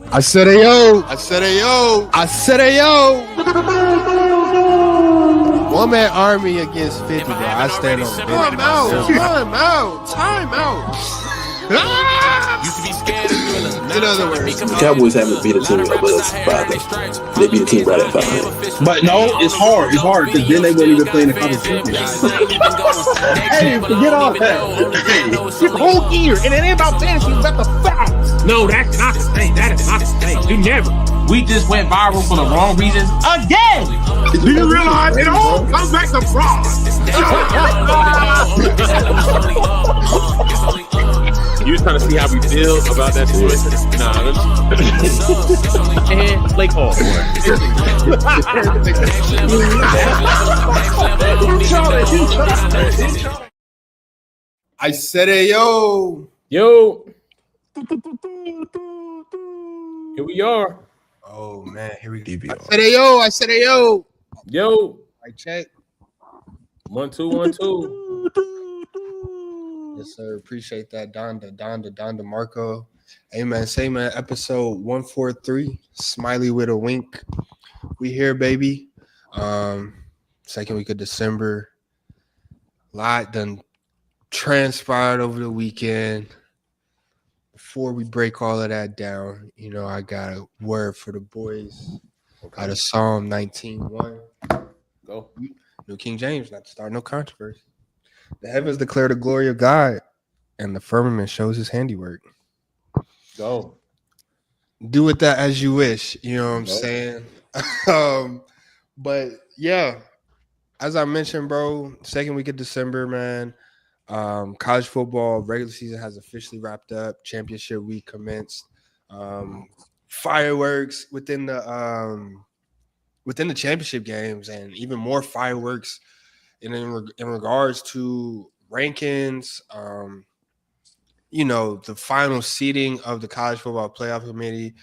I said ayo. I said ayo. I said ayo. One man army against 50, bro. I stand on the bench. Time out. Used to be scared of thriller. In other words, The Cowboys haven't beat a team above 500. They beat a team right at 500. But no, it's hard. It's hard because then they won't even play in the conference championship. Hey, forget all that. Hey, it's the whole year, and it ain't about fantasy. It's about the facts. No, that's not the same. That is not the same. You never. We just went viral for the wrong reasons again. Do you realize it all comes back to fraud? You was trying to see how we feel about that situation? Nah, And play call. I said ayo. yo. Here we are. Oh man, here we go. DVR. I said ayo. I said ayo. Yo. I check. 1 2 1 2. Yes, sir. Appreciate that, Donda Marco. Amen. Say man, episode 143. Smiley with a wink. We here, baby. Second week of December. Lot done transpired over the weekend. Before we break all of that down, you know, I got a word for the boys out of Psalm 19:1. Go. New King James, not to start no controversy. The heavens declare the glory of God, and the firmament shows his handiwork. Go. Do with that as you wish. You know what I'm saying? But yeah, as I mentioned, bro, second week of December, man. College football regular season has officially wrapped up. Championship week commenced. Fireworks within the championship games, and even more fireworks in regards to rankings. You know, the final seeding of the college football playoff committee.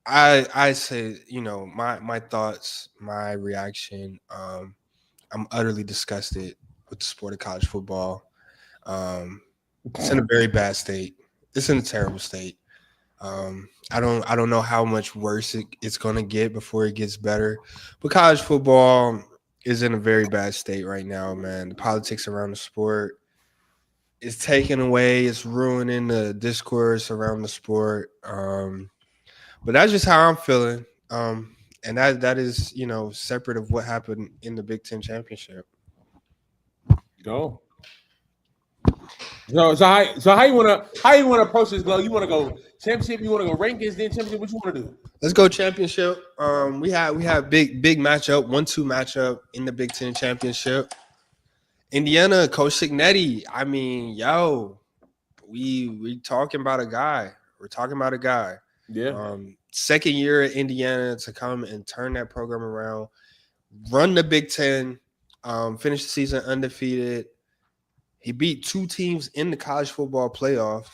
I say, you know, my thoughts, my reaction. I'm utterly disgusted with the sport of college football. It's in a very bad state. It's in a terrible state. I don't know how much worse it's gonna get before it gets better. But college football is in a very bad state right now, man. The politics around the sport is taken away. It's ruining the discourse around the sport. But that's just how I'm feeling. And that is, you know, separate of what happened in the Big Ten championship. Go. So how you wanna approach this, Glow? You wanna go championship? You wanna go rankings? Then championship? What you wanna do? Let's go championship. We have big matchup, 1-2 matchup in the Big Ten championship. Indiana, Coach Cignetti. I mean, yo, we talking about a guy. We're talking about a guy. Yeah. Second year at Indiana to come and turn that program around, run the Big Ten, finish the season undefeated. He beat 2 teams in the college football playoff,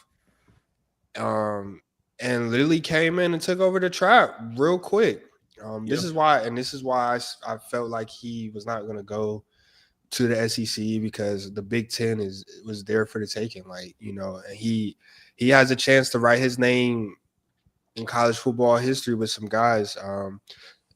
and literally came in and took over the trap real quick. This is why I felt like he was not going to go to the SEC, because the Big Ten was there for the taking. Like, you know, and he has a chance to write his name in college football history with some guys,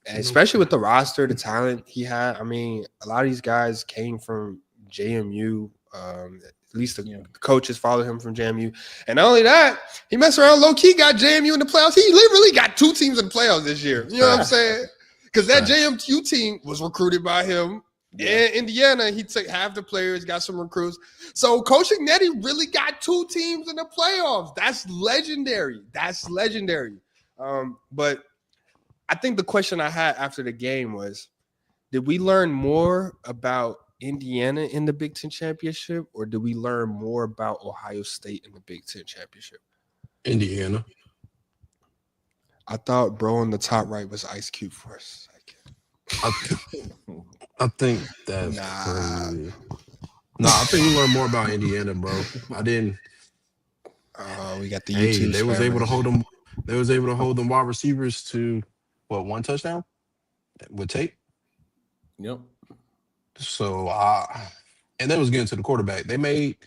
especially with the roster, the talent he had. I mean, a lot of these guys came from JMU. At least the coaches followed him from JMU. And not only that, he messed around low-key, got JMU in the playoffs. He literally got 2 teams in the playoffs this year. You know what I'm saying? Because that JMU team was recruited by him. Yeah. In Indiana, he took half the players, got some recruits. So Coach Cignetti really got 2 teams in the playoffs. That's legendary. But I think the question I had after the game was, did we learn more about Indiana in the Big Ten championship, or did we learn more about Ohio State in the Big Ten championship? Indiana. I thought bro on the top right was Ice Cube for a second. I think that's crazy. No, I think we learned more about Indiana, bro. I didn't. We got the YouTube. They was able to hold them. They was able to hold them wide receivers to 1 touchdown with tape. Yep. So, and that was getting to the quarterback. Let me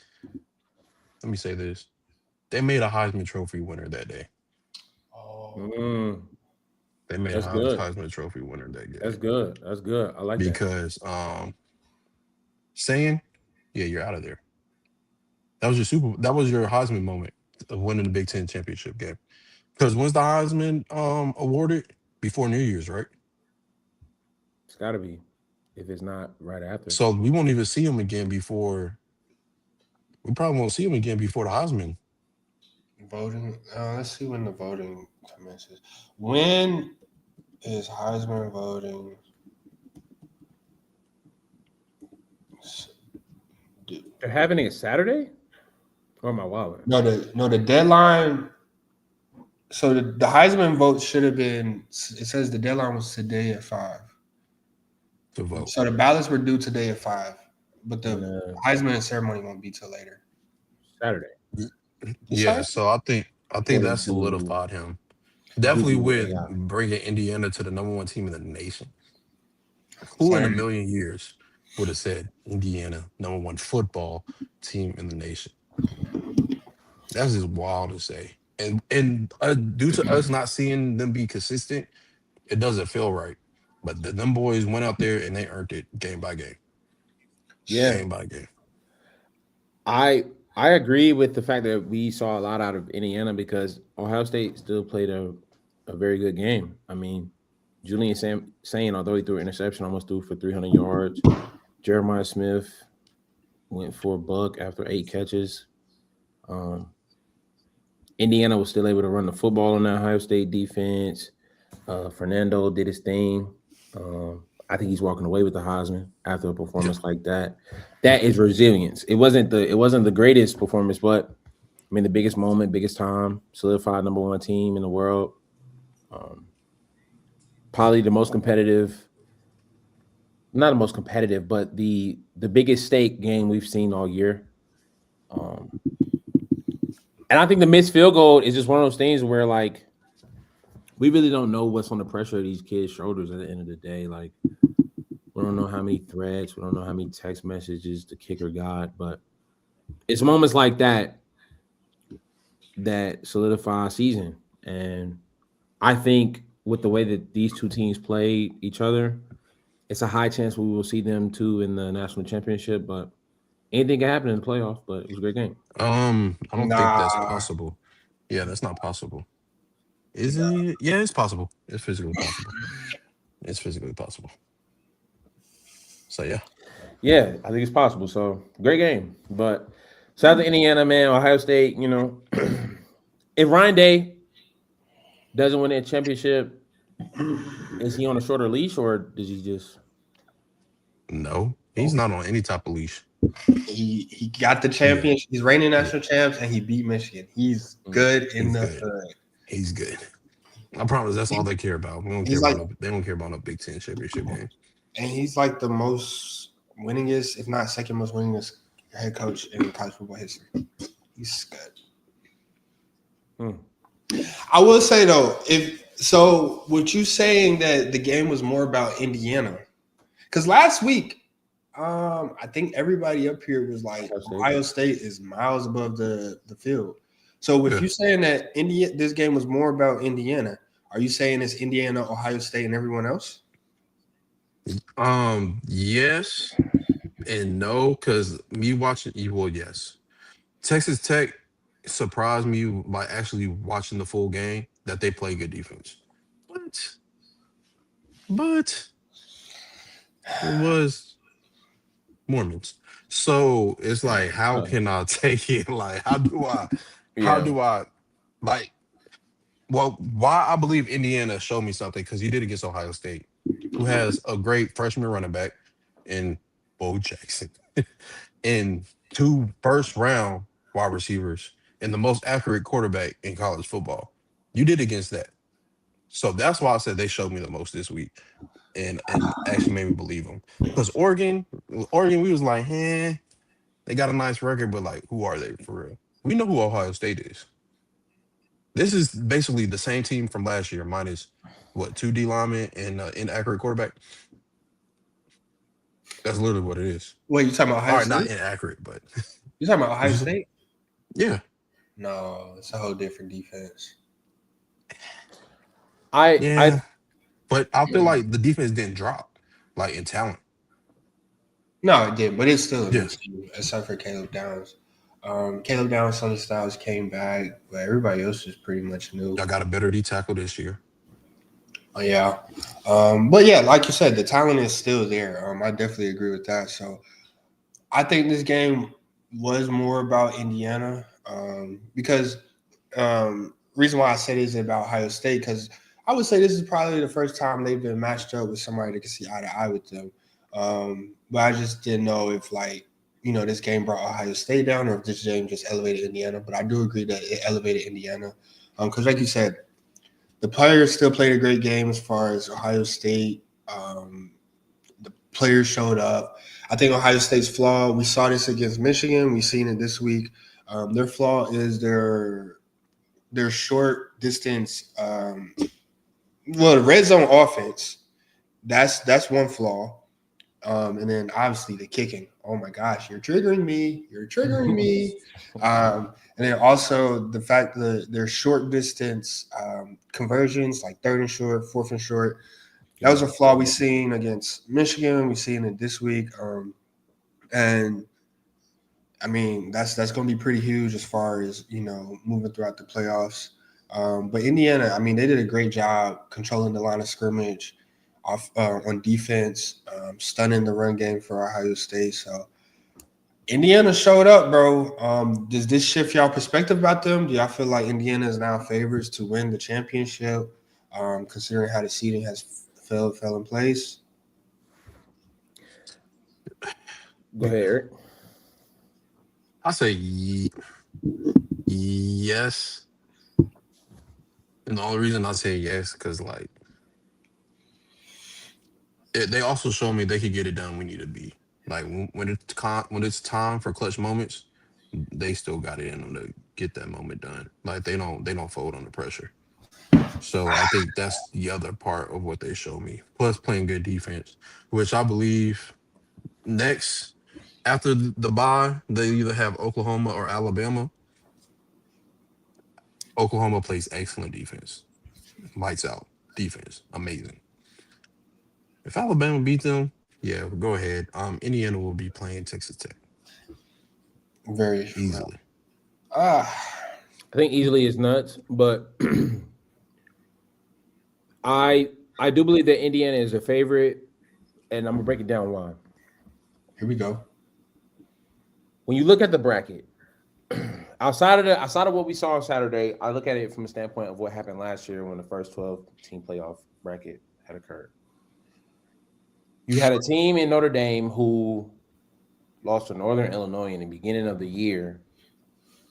say this. They made a Heisman Trophy winner that day. They made That's a good. Heisman Trophy winner that game. That's good. That's good. I like that. Because saying, yeah, you're out of there. That was your Heisman moment of winning the Big Ten championship game. Because when's the Heisman awarded? Before New Year's, right? It's got to be. If it's not right after. So we won't even see him again before. We probably won't see him again before the Heisman. Voting. Let's see when the voting commences. When is Heisman voting? They're having it Saturday? Or am I wilding? No, the deadline. So the Heisman vote should have been. It says the deadline was today at 5 to vote. So the ballots were due today at 5, but the Heisman ceremony won't be till later. Saturday. Yeah, so I think that solidified him. Definitely with bringing Indiana to the #1 team in the nation. Who in a million years would have said Indiana #1 football team in the nation? That's just wild to say. And due to us not seeing them be consistent, it doesn't feel right. But them boys went out there and they earned it game by game. Yeah. Game by game. I agree with the fact that we saw a lot out of Indiana because Ohio State still played a very good game. I mean, Julian saying, although he threw an interception, almost threw for 300 yards. Jeremiah Smith went for a buck after 8 catches. Indiana was still able to run the football on that Ohio State defense. Fernando did his thing. I think he's walking away with the Heisman after a performance like that. That is resilience. It wasn't the greatest performance, but I mean the biggest moment, biggest time, solidified #1 team in the world. Probably the most competitive, not the most competitive, but the biggest stake game we've seen all year. And I think the missed field goal is just one of those things where like we really don't know what's on the pressure of these kids' shoulders at the end of the day. Like we don't know how many threats, we don't know how many text messages the kicker got, but it's moments like that that solidify a season. And I think with the way that these two teams played each other, it's a high chance we will see them too in the national championship. But anything can happen in the playoff. But it was a great game. I don't think that's possible. Yeah, that's not possible. Is it? Yeah, it's possible. It's physically possible. It's physically possible. So yeah. Yeah, I think it's possible. So great game. But shout out to Indiana, man. Ohio State, you know, if Ryan Day doesn't win that championship, is he on a shorter leash or does he just? No, he's not on any type of leash. He got the championship. He's reigning national champs, and he beat Michigan. He's good in the hood. He's good. I promise that's all they care about. They don't care about no Big Ten championship game. And he's like the most winningest, if not second most winningest head coach in college football history. He's good. I will say though, what you saying that the game was more about Indiana, because last week, I think everybody up here was like Ohio State is miles above the field. So with you saying that this game was more about Indiana, are you saying it's Indiana, Ohio State, and everyone else? Yes and no, because me watching yes. Texas Tech surprised me by actually watching the full game that they play good defense. But it was Mormons. So it's like, how can I take it? Like, how do I like, well, why I believe Indiana showed me something, because you did against Ohio State, who has a great freshman running back in Bo Jackson and 2 first-round wide receivers and the most accurate quarterback in college football. You did against that. So that's why I said they showed me the most this week and actually made me believe them. Because Oregon, we was like, they got a nice record, but like, who are they for real? We know who Ohio State is. This is basically the same team from last year, minus 2 D linemen and inaccurate quarterback. That's literally what it is. Wait, you talking about Ohio State? Not inaccurate, but you talking about Ohio State? Yeah. No, it's a whole different defense. Yeah, but I feel like the defense didn't drop, like in talent. No, it did, but it's still a Yeah, good team, except for Caleb Downs. Caleb Downs, Sonny Styles came back, but everybody else is pretty much new. y'all got a better D tackle this year. Oh, yeah. But yeah, like you said, the talent is still there. I definitely agree with that. So I think this game was more about Indiana because reason why I say this is about Ohio State because I would say this is probably the first time they've been matched up with somebody that can see eye to eye with them. But I just didn't know if this game brought Ohio State down or if this game just elevated Indiana. But I do agree that it elevated Indiana because, like you said, the players still played a great game as far as Ohio State. The players showed up. I think Ohio State's flaw, we saw this against Michigan. We've seen it this week. Their flaw is their short distance. The red zone offense. That's one flaw. And then obviously the kicking. Oh my gosh, you're triggering me. You're triggering me. And then also the fact that their short distance conversions, like third and short, fourth and short, that was a flaw we seen against Michigan. We seen it this week. And I mean, that's going to be pretty huge as far as, moving throughout the playoffs. But Indiana, I mean, they did a great job controlling the line of scrimmage on defense, stunning the run game for Ohio State. So Indiana showed up, bro. Does this shift y'all perspective about them? Do y'all feel like Indiana is now favorites to win the championship, considering how the seeding has fell in place? Go ahead, Eric. I say yes, and the only reason I say yes because like they also show me they could get it done. We need to be like when it's time for clutch moments, they still got it in them to get that moment done. Like they don't fold under pressure. So I think that's the other part of what they show me. Plus playing good defense, which I believe next after the bye, they either have Oklahoma or Alabama. Oklahoma plays excellent defense. Lights out. Defense. Amazing. If Alabama beat them, yeah, go ahead. Indiana will be playing Texas Tech. Very Easily. I think easily is nuts, but I do believe that Indiana is a favorite, and I'm gonna break it down why. Here we go. When you look at the bracket, outside of what we saw on Saturday, I look at it from a standpoint of what happened last year when the first 12-team playoff bracket had occurred. You had a team in Notre Dame who lost to Northern Illinois in the beginning of the year,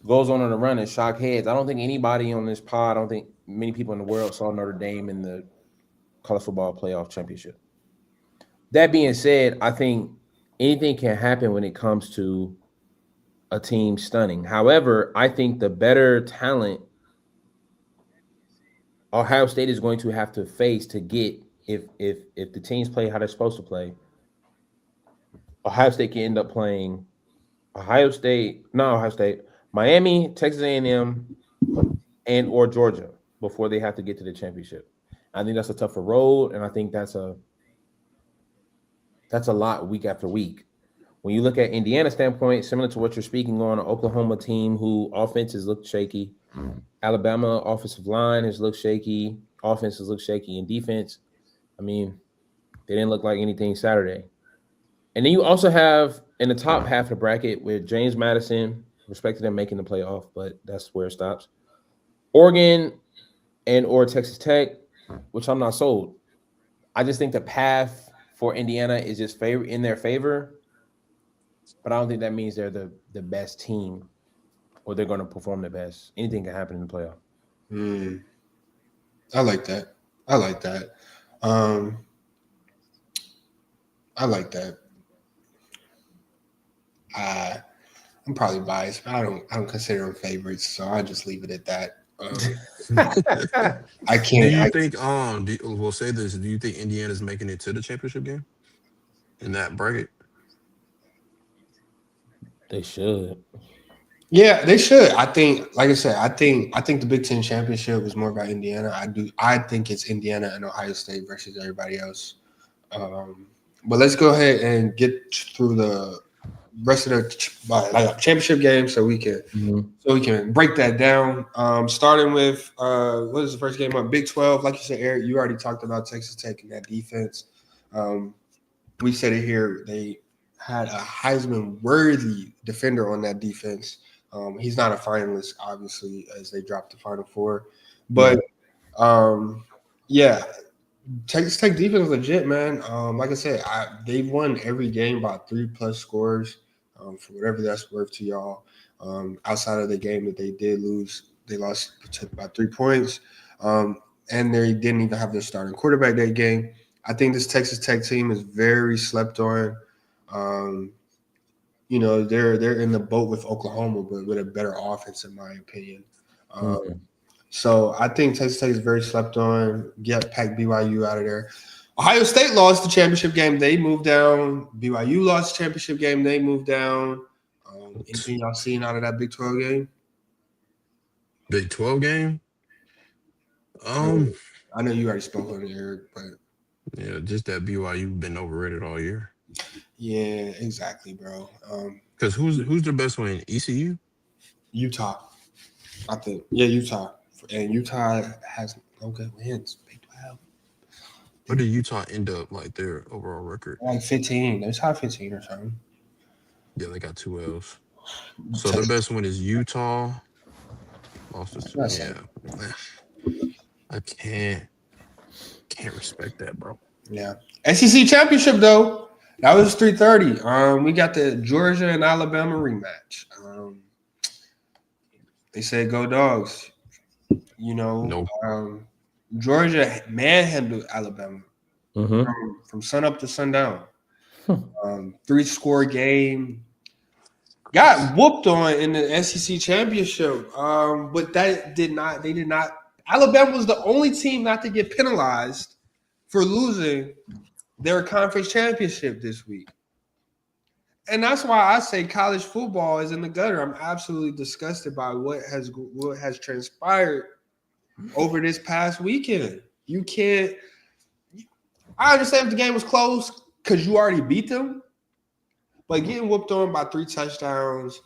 goes on a run and shock heads. I don't think anybody on this pod, I don't think many people in the world saw Notre Dame in the college football playoff championship. That being said, I think anything can happen when it comes to a team stunning. However, I think the better talent Ohio State is going to have to face to get if the teams play how they're supposed to play, Ohio State can end up playing Miami, Texas A&M, and or Georgia before they have to get to the championship. I think that's a tougher road, and I think that's a lot week after week. When you look at Indiana standpoint, similar to what you're speaking on, an Oklahoma team who offenses look shaky, Alabama offensive line has looked shaky, offenses look shaky, and defense, I mean, they didn't look like anything Saturday. And then you also have in the top half of the bracket with James Madison, respected them making the playoff, but that's where it stops. Oregon and or Texas Tech, which I'm not sold. I just think the path for Indiana is just in their favor, but I don't think that means they're the best team or they're going to perform the best. Anything can happen in the playoff. I like that. I like that. I'm probably biased, but I don't consider them favorites, so I'll just leave it at that. I can't. Do you think? We'll say this. Do you think Indiana's making it to the championship game in that bracket? They should. Yeah, they should. I think, like I said, I think the Big Ten championship was more about Indiana. I think it's Indiana and Ohio State versus everybody else. But let's go ahead and get through the rest of the championship game so we can break that down. Starting with what is the first game up? Big 12. Like you said, Eric, you already talked about Texas Tech and that defense. We said it here. They had a Heisman worthy defender on that defense. He's not a finalist, obviously, as they dropped the Final Four. But yeah, Texas Tech defense is legit, man. Like I said, they've won every game by 3+ scores. For whatever that's worth to y'all. Outside of the game that they did lose, they lost by 3 points. And they didn't even have their starting quarterback that game. I think this Texas Tech team is very slept on. They're in the boat with Oklahoma, but with a better offense, in my opinion. So I think Texas Tech is very slept on. Pack BYU out of there. Ohio State lost the championship game. They moved down. BYU lost the championship game. They moved down. Anything y'all seen out of that Big 12 game? Big 12 game? I know you already spoke on it, Eric, but yeah, just that BYU been overrated all year. Yeah, exactly, bro. Because who's the best one? ECU? Utah, I think. Yeah, Utah. And Utah has no good wins. Big 12. What did Utah end up like their overall record? Like 15. They top 15 or something. Yeah, they got 2 L's. So the best one is Utah. Lost to I can't respect that, bro. Yeah. SEC championship though. That was 3:30. We got the Georgia and Alabama rematch. They said go Dogs. Nope. Georgia manhandled Alabama from sun up to sundown. 3-score game. Got whooped on in the SEC championship. But they did not. Alabama was the only team not to get penalized for losing their conference championship this week. And that's why I say college football is in the gutter. I'm absolutely disgusted by what has transpired over this past weekend. You can't – I understand if the game was close because you already beat them, but getting whooped on by 3 touchdowns.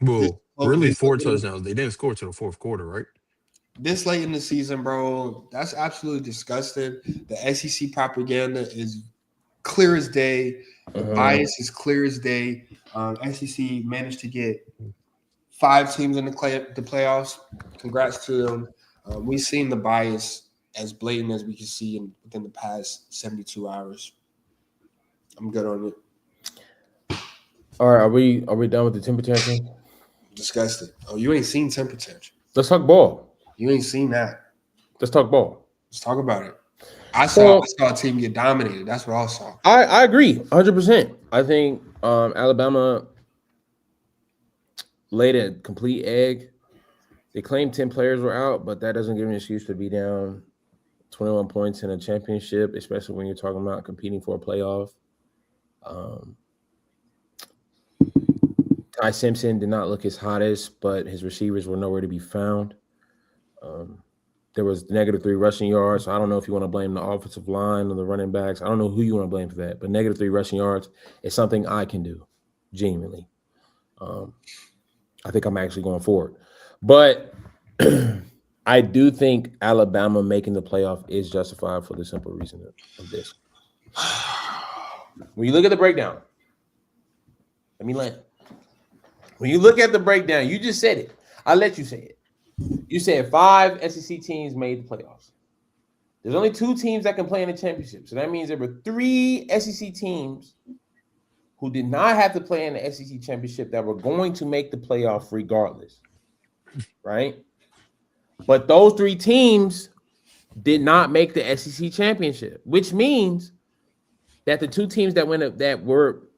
Well, really 4 touchdowns. They didn't score till the fourth quarter, right? This late in the season, bro, that's absolutely disgusting. The SEC propaganda is clear as day. The bias is clear as day. SEC managed to get 5 teams in the playoffs. Congrats to them. We've seen the bias as blatant as we can see within the past 72 hours. I'm good on it. All right, are we done with the temper tantrum? Disgusting. Oh, you ain't seen temper tantrum. Let's talk ball. You ain't seen that. Let's talk ball. Let's talk about it. I saw a team get dominated. That's what I saw. I agree 100%. I think Alabama laid a complete egg. They claimed 10 players were out, but that doesn't give an excuse to be down 21 points in a championship, especially when you're talking about competing for a playoff. Ty Simpson did not look his hottest, but his receivers were nowhere to be found. There was -3 rushing yards. So I don't know if you want to blame the offensive line or the running backs. I don't know who you want to blame for that, but -3 rushing yards is something I can do, genuinely. I think I'm actually going forward. But I do think Alabama making the playoff is justified for the simple reason of this. When you look at the breakdown, when you look at the breakdown, you just said it. I'll let you say it. You said 5 SEC teams made the playoffs. There's only 2 teams that can play in the championship. So that means there were 3 SEC teams who did not have to play in the SEC championship that were going to make the playoff regardless. Right? But those 3 teams did not make the SEC championship, which means that the 2 teams that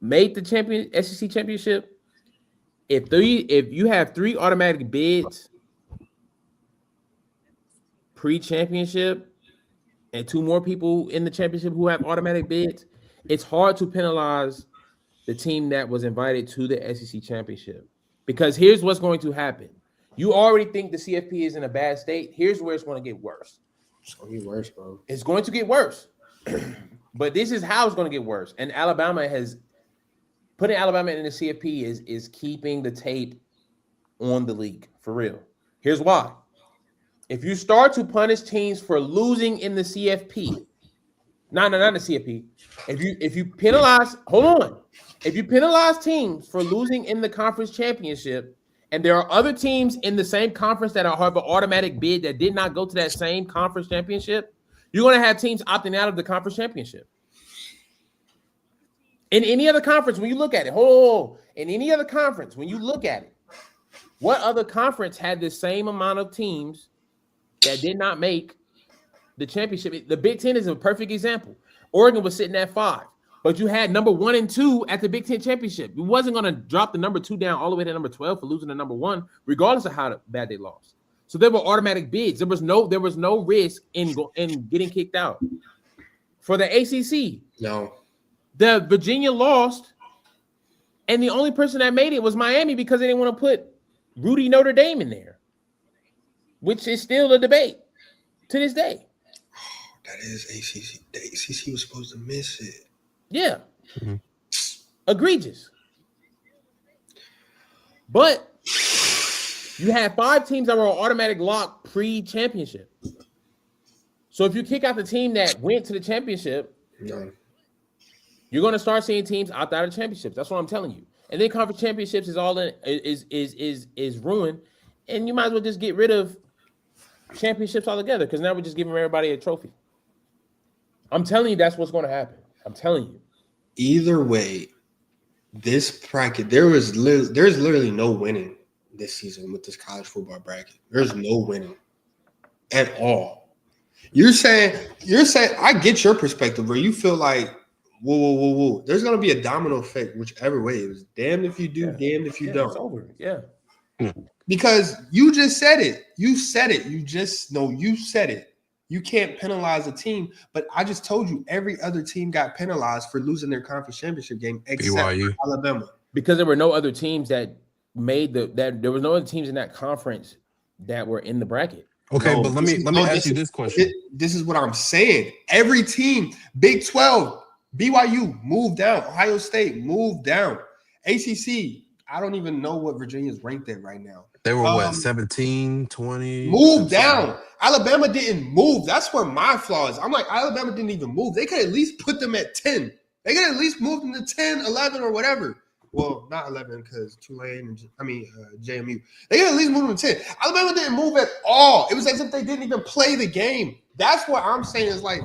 made the SEC championship, if you have 3 automatic bids pre-championship and 2 more people in the championship who have automatic bids, it's hard to penalize the team that was invited to the SEC championship Because here's what's going to happen. You already think the CFP is in a bad state. Here's where it's going to get worse. It's going to get worse, bro. It's going to get worse. But this is how it's going to get worse. And putting Alabama in the CFP is keeping the tape on the league, for real. Here's why. If you start to punish teams for losing in the CFP, not the CFP. If you penalize, if you penalize teams for losing in the conference championship, and there are other teams in the same conference that have an automatic bid that did not go to that same conference championship, you're going to have teams opting out of the conference championship. In any other conference, when you look at it, in any other conference, when you look at it, what other conference had the same amount of teams that did not make the championship? The Big Ten is a perfect example. Oregon was sitting at 5, but you had number 1 and 2 at the Big Ten championship. You wasn't going to drop the number 2 down all the way to number 12 for losing the number 1, regardless of how bad they lost. So there were automatic bids. There was no risk in getting kicked out. For the ACC, No. the Virginia lost, and the only person that made it was Miami because they didn't want to put Rudy Notre Dame in there, which is still a debate to this day. That is ACC. The ACC was supposed to miss it. Yeah. Mm-hmm. Egregious. But you had 5 teams that were on automatic lock pre-championship. So if you kick out the team that went to the championship, no, you're going to start seeing teams opt out of championships. That's what I'm telling you. And then conference championships is ruined, and you might as well just get rid of championships altogether because now we're just giving everybody a trophy. I'm telling you, that's what's going to happen. I'm telling you. Either way, this bracket, there's literally no winning this season with this college football bracket. There's no winning at all. You're saying I get your perspective where you feel like, whoa. There's gonna be a domino effect whichever way. It was damned if you do, damned if you don't. It's over. Yeah. Because you just said it. You said it. You said it. You can't penalize a team, but I just told you every other team got penalized for losing their conference championship game except BYU. Alabama. Because there were no other teams that made there were no other teams in that conference that were in the bracket. Okay, but let me ask you this question. This is what I'm saying. Every team, Big 12, BYU moved down. Ohio State moved down. ACC, I don't even know what Virginia's ranked at right now. They were 17, 20? Moved down. Alabama didn't move. That's where my flaw is. I'm like, Alabama didn't even move. They could at least put them at 10. They could at least move them to 10, 11, or whatever. Well, not 11 because Tulane JMU. They could at least move them to 10. Alabama didn't move at all. It was as if they didn't even play the game. That's what I'm saying is like,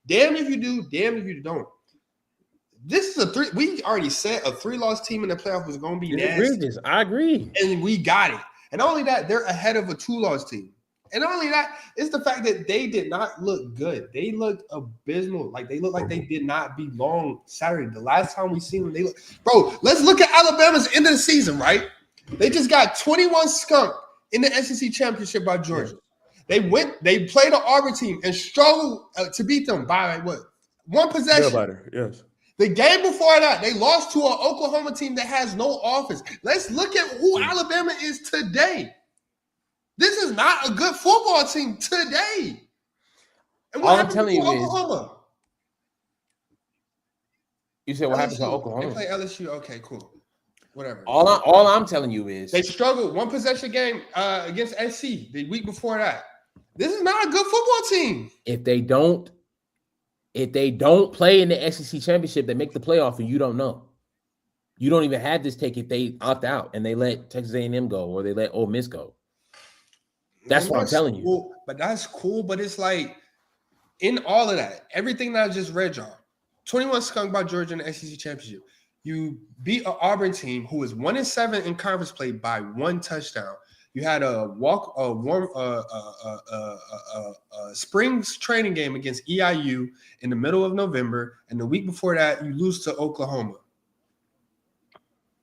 damn if you do, damn if you don't. This is we already said a 3-loss team in the playoff was going to be nasty. I agree. And we got it. And not only that, they're ahead of a 2-loss team. And not only that, it's the fact that they did not look good. They looked abysmal. Like they looked like they did not belong Saturday. The last time we seen them, bro, let's look at Alabama's end of the season, right? They just got 21 skunked in the SEC championship by Georgia. They played an Auburn team and struggled to beat them by what? 1 possession. Yes. The game before that, they lost to an Oklahoma team that has no offense. Let's look at who Alabama is today. This is not a good football team today. And what all I'm telling you Oklahoma? You said what LSU. happened to Oklahoma? They play LSU. Okay, cool. Whatever. All I'm telling you is they struggled 1 possession game against SC the week before that. This is not a good football team. If they don't play in the SEC championship, they make the playoff, and you don't know. You don't even have this take if they opt out and they let Texas A&M go or they let Ole Miss go. That's what I'm telling you. But that's cool. But it's like in all of that, everything that I just read, y'all, 21 skunked by Georgia in the SEC championship. You beat an Auburn team who is 1-7 in conference play by 1 touchdown. You had a spring training game against EIU in the middle of November, and the week before that, you lose to Oklahoma.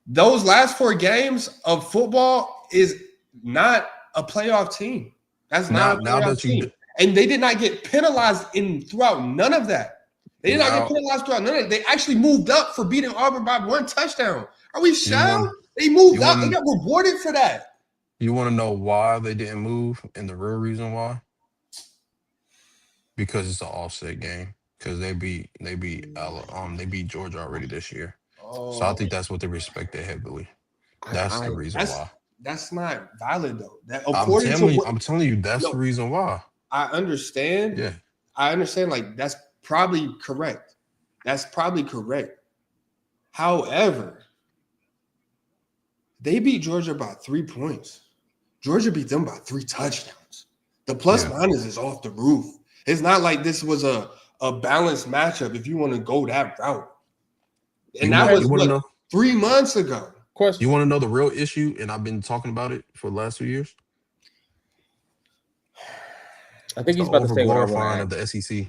Those last 4 games of football is not a playoff team. That's not a playoff team. And they did not get penalized throughout none of that. They did not get penalized throughout none of it. They actually moved up for beating Auburn by 1 touchdown. Are we sure? They moved up. They got rewarded for that. You want to know why they didn't move, and the real reason why? Because it's an offset game. Because they beat Georgia already this year. So I think that's what they respected heavily. That's the reason why. That's not valid though. That I'm telling you, that's the reason why. I understand. Yeah, I understand. Like that's probably correct. However, they beat Georgia by 3 points. Georgia beat them by 3 touchdowns. The plus minus is off the roof. It's not like this was a balanced matchup if you want to go that route. And that was 3 months ago. Question. You want to know the real issue? And I've been talking about it for the last 2 years. I think he's about to say over-glorifying of the SEC.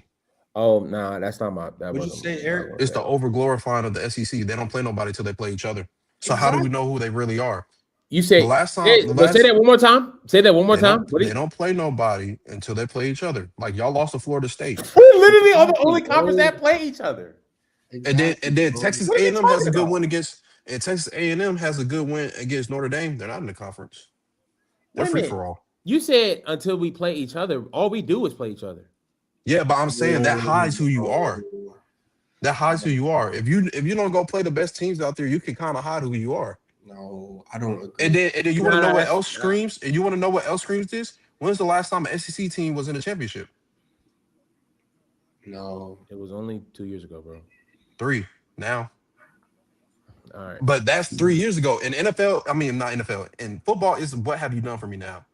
Oh, no, that's not my. That What'd you say, Eric? It's the over-glorifying of the SEC. They don't play nobody till they play each other. So how do we know who they really are? You say the last time. Say that one more time. Say that one more time. They don't play nobody until they play each other. Like y'all lost to Florida State. We literally are the only conference that play each other. Exactly. And then Texas A&M has a good win against. And Texas A&M has a good win against Notre Dame. They're not in the conference. They're free for all. You said until we play each other, all we do is play each other. Yeah, but I'm saying that hides who you are. That hides who you are. If you don't go play the best teams out there, you can kind of hide who you are. No, I don't agree. And then you want to know what else screams? And you want to know what else screams this? When's the last time an SEC team was in the championship? No. It was only 2 years ago, bro. 3 now. All right. But that's 3 years ago. In NFL, I mean, not NFL. In football, is what have you done for me now?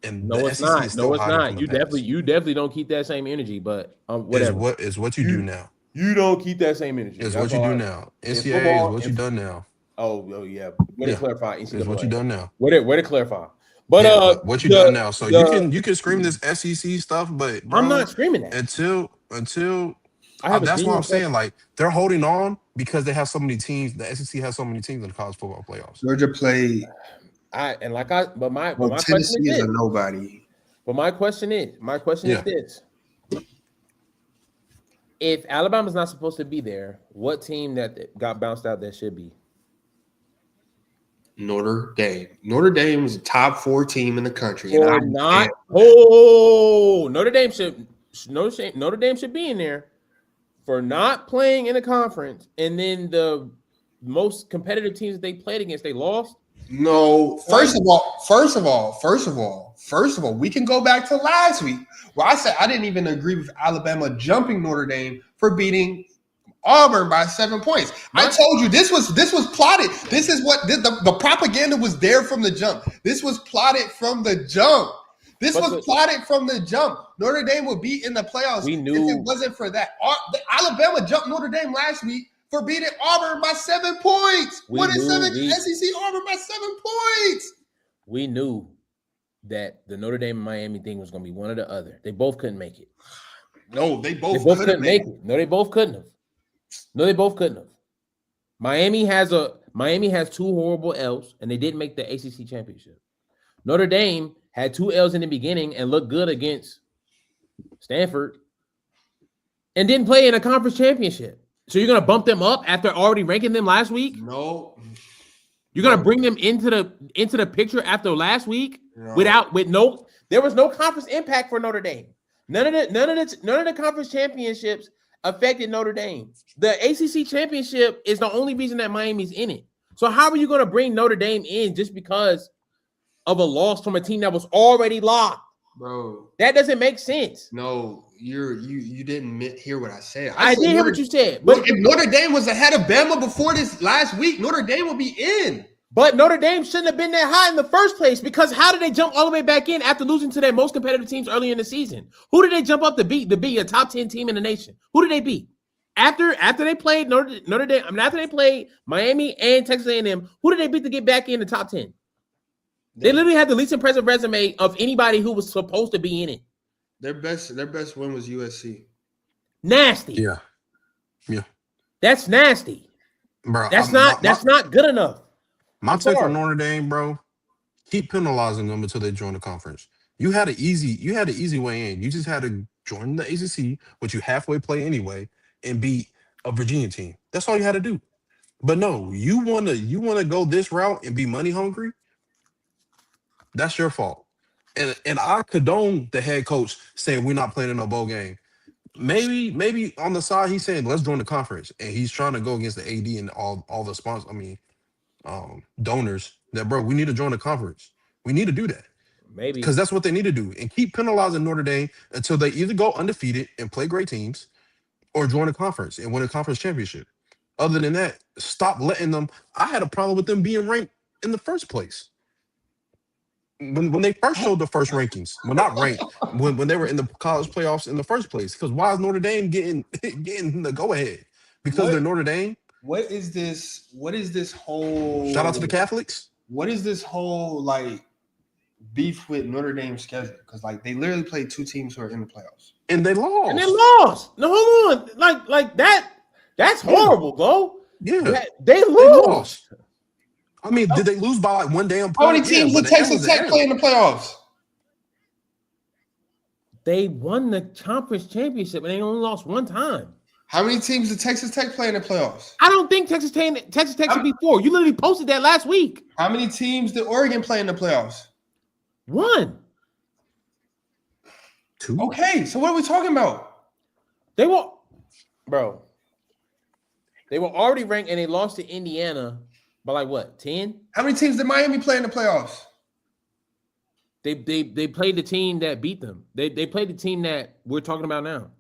And no, it's not. No, it's not. You definitely don't keep that same energy. But whatever. Is what you do now. You don't keep that same energy. It's what you do now. NCAA is what you done now. Oh yeah. Way to clarify. It's what you done now. Way to clarify. But what you done now. So you can scream this SEC stuff, but bro, I'm not screaming that until that's what I'm saying. Like they're holding on because they have so many teams. The SEC has so many teams in the college football playoffs. Georgia played. My question Tennessee is a nobody. But my question is this: if Alabama's not supposed to be there, what team that got bounced out that should be? Notre Dame. Notre Dame is a top 4 team in the country. Notre Dame should be in there for not playing in the conference, and then the most competitive teams that they played against, they lost. No, first of all, we can go back to last week where I said I didn't even agree with Alabama jumping Notre Dame for beating Auburn by 7 points. I told you this was plotted. This is what the propaganda was there from the jump. This was plotted from the jump. Notre Dame would be in the playoffs if it wasn't for that. Alabama jumped Notre Dame last week for beating Auburn by 7 points. SEC Auburn by 7 points. We knew that the Notre Dame and Miami thing was going to be one or the other. They both couldn't make it. No, they both couldn't make it. No, they both couldn't have. Miami has 2 horrible L's, and they didn't make the ACC championship. Notre Dame had 2 L's in the beginning and looked good against Stanford and didn't play in a conference championship. So you're going to bump them up after already ranking them last week? No. You're going to bring them into the picture after last week? No. There was no conference impact for Notre Dame. None of the conference championships affected Notre Dame. The ACC championship is the only reason that Miami's in it. So how are you going to bring Notre Dame in just because of a loss from a team that was already locked? Bro, that doesn't make sense. No, you didn't hear what I said. I did hear what you said. But if Notre Dame was ahead of Bama before this last week, Notre Dame will be in. But Notre Dame shouldn't have been that high in the first place, because how did they jump all the way back in after losing to their most competitive teams early in the season? Who did they jump up to beat a top 10 team in the nation? Who did they beat? After they played Notre Dame, after they played Miami and Texas A&M, who did they beat to get back in the top 10? They literally had the least impressive resume of anybody who was supposed to be in it. Their best win was USC. Nasty. Yeah. That's nasty. Bro, that's not good enough. My take on Notre Dame, bro, keep penalizing them until they join the conference. You had an easy way in. You just had to join the ACC, which you halfway play anyway, and beat a Virginia team. That's all you had to do. But no, you wanna go this route and be money hungry. That's your fault. And I condone the head coach saying we're not playing in a bowl game. Maybe on the side he's saying let's join the conference, and he's trying to go against the AD and all the sponsors. Donors. That bro, we need to join the conference. We need to do that Maybe because that's what they need to do, and keep penalizing Notre Dame until they either go undefeated and play great teams, or join a conference and win a conference championship. Other than that, stop letting them. I had a problem with them being ranked in the first place. When they first showed the first rankings, well, not ranked, when they were in the college playoffs in the first place. Because why is Notre Dame getting the go ahead? Because they're Notre Dame. What is this? What is this whole? Shout out to the Catholics. What is this whole like beef with Notre Dame's schedule? Because like they literally played 2 teams who are in the playoffs, and they lost. No, hold on, like that. That's horrible, bro. Yeah, they lost. I mean, did they lose by like one damn point? How many teams did Texas Tech play in the playoffs? They won the conference championship and they only lost one time. How many teams did Texas Tech play in the playoffs? I don't think Texas Tech should be 4. You literally posted that last week. How many teams did Oregon play in the playoffs? 1. 2. Okay, so what are we talking about? They were already ranked and they lost to Indiana by like what, 10? How many teams did Miami play in the playoffs? They played the team that beat them. They played the team that we're talking about now.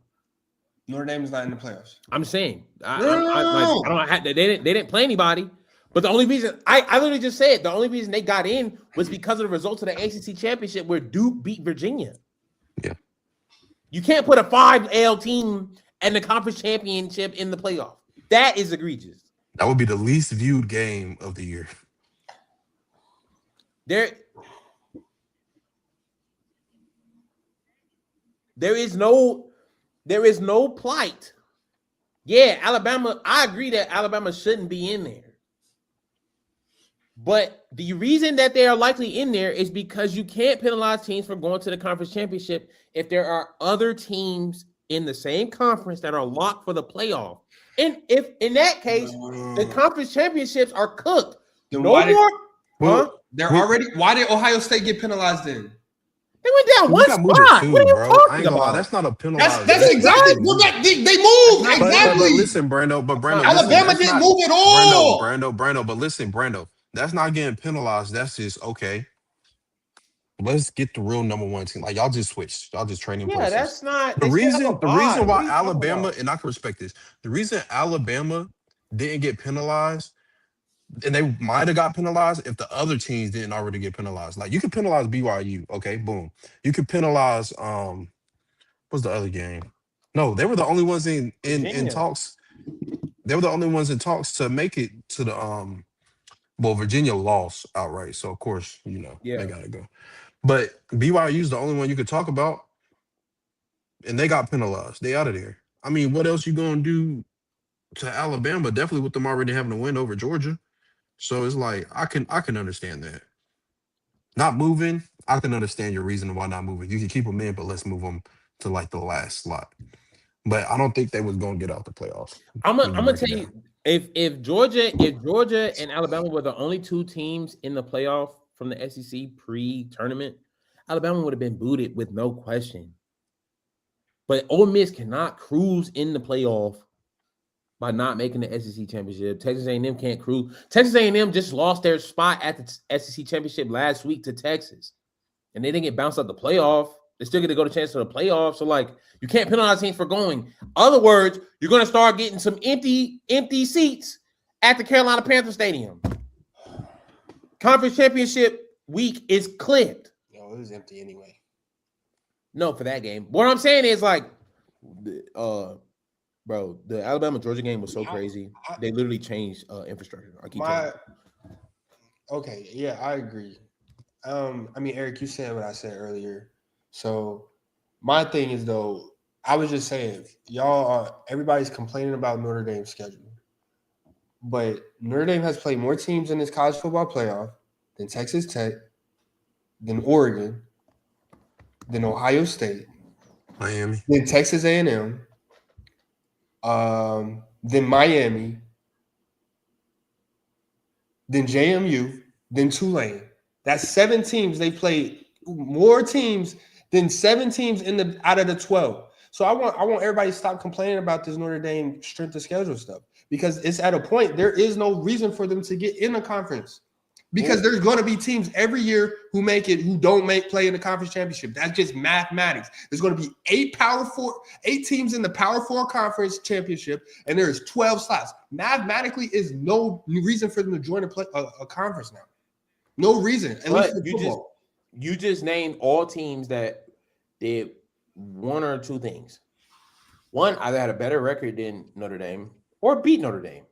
Notre Dame is not in the playoffs. I'm saying I don't know. They didn't play anybody. But the only reason I literally just said the only reason they got in was because of the results of the ACC championship where Duke beat Virginia. Yeah. You can't put a 5L team and the conference championship in the playoff. That is egregious. That would be the least viewed game of the year. There is no plight. Yeah, Alabama, I agree that Alabama shouldn't be in there. But the reason that they are likely in there is because you can't penalize teams for going to the conference championship if there are other teams in the same conference that are locked for the playoff. And if in that case, the conference championships are cooked. Then Why did Ohio State get penalized then? They went down one spot. What are you talking about? That's not a penalization. That's exactly what they moved. Exactly. But listen, Brando. Alabama didn't move at all. Brando. But listen, Brando. That's not getting penalized. That's just okay. Let's get the real number 1 team. Like y'all just switched. Y'all just training. Yeah, that's not the reason why Alabama, and I can respect this. The reason Alabama didn't get penalized, and they might have got penalized if the other teams didn't already get penalized. Like you could penalize BYU, okay, boom. You could penalize what's the other game? No, they were the only ones in talks. They were the only ones in talks to make it to the Virginia lost outright, so of course, they gotta go. But BYU's the only one you could talk about, and they got penalized. They out of there. I mean, what else you gonna do to Alabama? Definitely with them already having a win over Georgia. So it's like I can understand that. Not moving, I can understand your reason why not moving. You can keep them in, but let's move them to like the last slot. But I don't think they was gonna get out the playoffs. I'm gonna tell you, if Georgia and Alabama were the only 2 teams in the playoff from the SEC pre-tournament, Alabama would have been booted with no question. But Ole Miss cannot cruise in the playoff by not making the SEC championship. Texas A&M can't cruise. Texas A&M just lost their spot at the SEC championship last week to Texas, and they didn't get bounced out the playoff. They still get to go to chance to the playoffs. So, like, you can't penalize teams for going. Other words, you're going to start getting some empty seats at the Carolina Panther Stadium. Conference championship week is clipped. No, it was empty anyway. No, for that game. What I'm saying is, like, bro, the Alabama-Georgia game was so crazy. They literally changed infrastructure. Okay, yeah, I agree. I mean, Eric, you said what I said earlier. So my thing is, though, I was just saying, everybody's complaining about Notre Dame's schedule. But Notre Dame has played more teams in this college football playoff than Texas Tech, than Oregon, than Ohio State, Miami, than Texas A&M, than Miami, then JMU, then Tulane. That's 7 teams. They played more teams than 7 teams out of the 12. So I want everybody to stop complaining about this Notre Dame strength of schedule stuff because it's at a point there is no reason for them to get in the conference because there's going to be teams every year who don't play in the conference championship. That's just mathematics. There's going to be 8 teams in the Power 4 conference championship, and there's 12 slots. Mathematically, is no reason for them to join a conference now. No reason. At least in football. You just named all teams that did one or two things. One, either had a better record than Notre Dame or beat Notre Dame.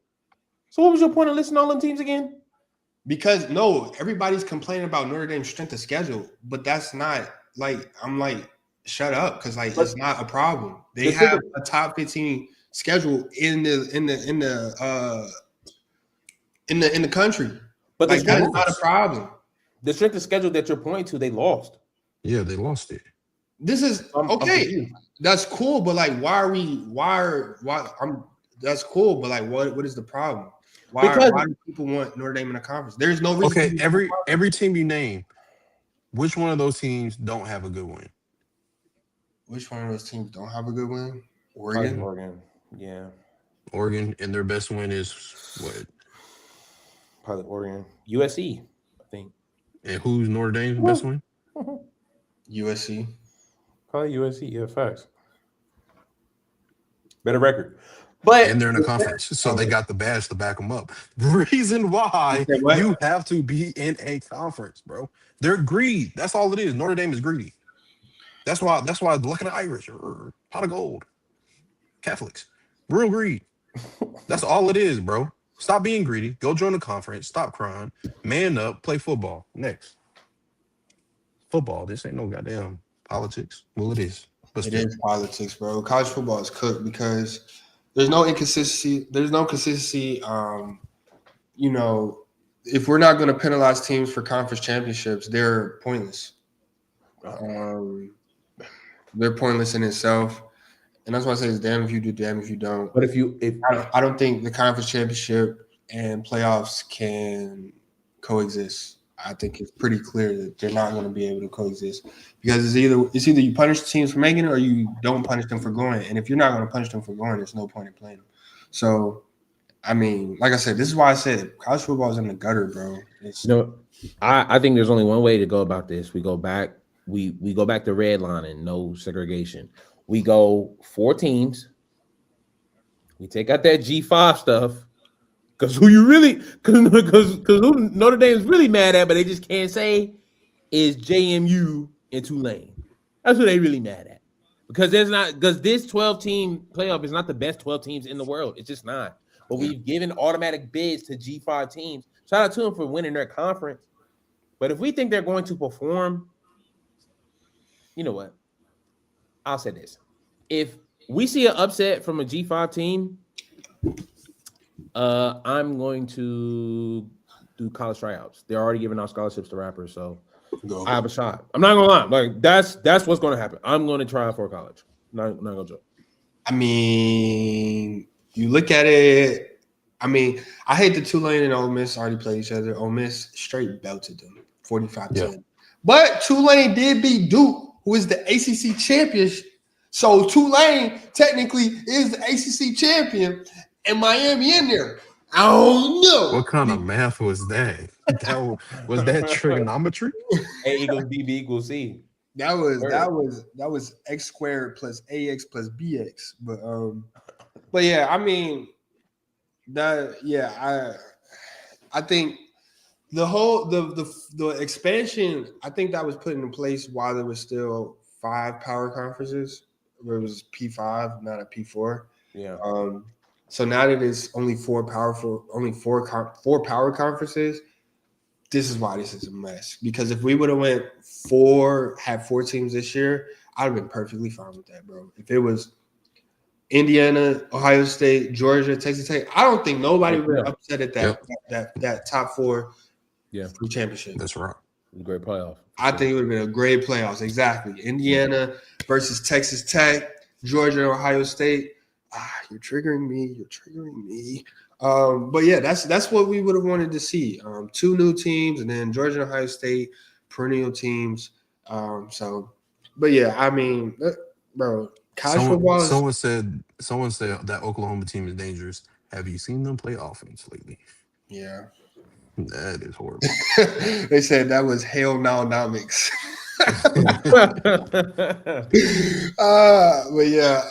So what was your point of listing all them teams again? Because everybody's complaining about Notre Dame's strength of schedule, but that's not I'm shut up because it's not a problem. They have a top 15 schedule in the country. But that's not a problem. The strength of schedule that you're pointing to, they lost. Yeah, they lost it. This is okay. That's cool, but that's cool, but what is the problem? Why do people want Notre Dame in a conference? There's no reason. Okay, every team you name, which one of those teams don't have a good win? Which one of those teams don't have a good win? Oregon. Yeah. Oregon, and their best win is what? Probably Oregon. USC, I think. And who's Notre Dame's best win? USC. Probably USC. Yeah, facts. Better record. And they're in a conference, so they got the badge to back them up. Reason why you have to be in a conference, bro. They're greedy. That's all it is. Notre Dame is greedy. That's why look at the Irish, pot of gold, Catholics, real greed. That's all it is, bro. Stop being greedy. Go join the conference. Stop crying. Man up. Play football. Next. Football. This ain't no goddamn politics. Well, it is. But it is politics, bro. College football is cooked because there's no inconsistency. There's no consistency. If we're not going to penalize teams for conference championships, they're pointless. They're pointless in itself. And that's why I say it's damn if you do, damn if you don't. But I don't think the conference championship and playoffs can coexist. I think it's pretty clear that they're not going to be able to coexist because it's either you punish the teams for making it or you don't punish them for going. And if you're not going to punish them for going, there's no point in playing them. So, I mean, like I said, this is why I said college football is in the gutter, bro. I think there's only one way to go about this. We go back. We go back to redlining, no segregation. We go 4 teams. We take out that G5 stuff. Because who Notre Dame is really mad at, but they just can't say, is JMU and Tulane. That's who they really mad at. Because this 12-team playoff is not the best 12 teams in the world. It's just not. But we've given automatic bids to G5 teams. Shout out to them for winning their conference. But if we think they're going to perform, you know what? I'll say this. If we see an upset from a G5 team, I'm going to do college tryouts. They're already giving out scholarships to rappers, so I have a shot. I'm not gonna lie, that's what's gonna happen. I'm gonna try out for college. Not gonna joke. I mean, you look at it. I mean, I hate the Tulane and Ole Miss already played each other. Ole Miss straight belted them 45-10. Yeah. But Tulane did beat Duke, who is the ACC champion. So Tulane technically is the ACC champion. And Miami in there. I don't know. What kind of math was that? Was that trigonometry? A equals B, B equals C. That was X squared plus AX plus BX. But yeah, I mean I think the whole the expansion, I think that was put into place while there was still 5 power conferences. Where it was P5, not a P4. Yeah. So now that it's only four power conferences, this is why this is a mess. Because if we would have had 4 teams this year, I'd have been perfectly fine with that, bro. If it was Indiana, Ohio State, Georgia, Texas Tech, I don't think nobody would have upset at that top 4 for championship. That's right. Great playoff. I think it would have been a great playoffs. Exactly. Indiana versus Texas Tech, Georgia, Ohio State. You're triggering me. But yeah, that's what we would have wanted to see. Two new teams, and then Georgia and Ohio State, perennial teams. But yeah, I mean, bro, college football is Someone said that Oklahoma team is dangerous. Have you seen them play offense lately? yeah. That is horrible. They said that was hell nonomics. But yeah,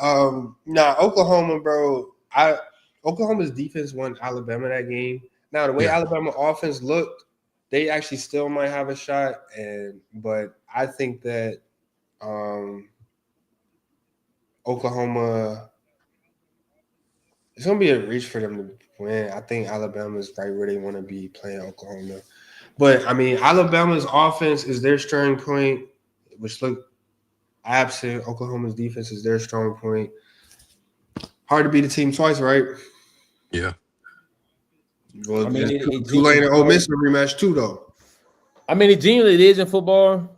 Oklahoma, bro. Oklahoma's defense won Alabama that game. Now the way Yeah. Alabama offense looked, they actually still might have a shot, but I think that Oklahoma, it's gonna be a reach for them to win. I think Alabama's right where they want to be playing Oklahoma. But I mean, Alabama's offense is their strong point, which look absent. Oklahoma's defense is their strong point. Hard to beat a team twice, right? Yeah. Well, I mean, Tulane and Ole Miss a rematch too, though. I mean, it genuinely is in football.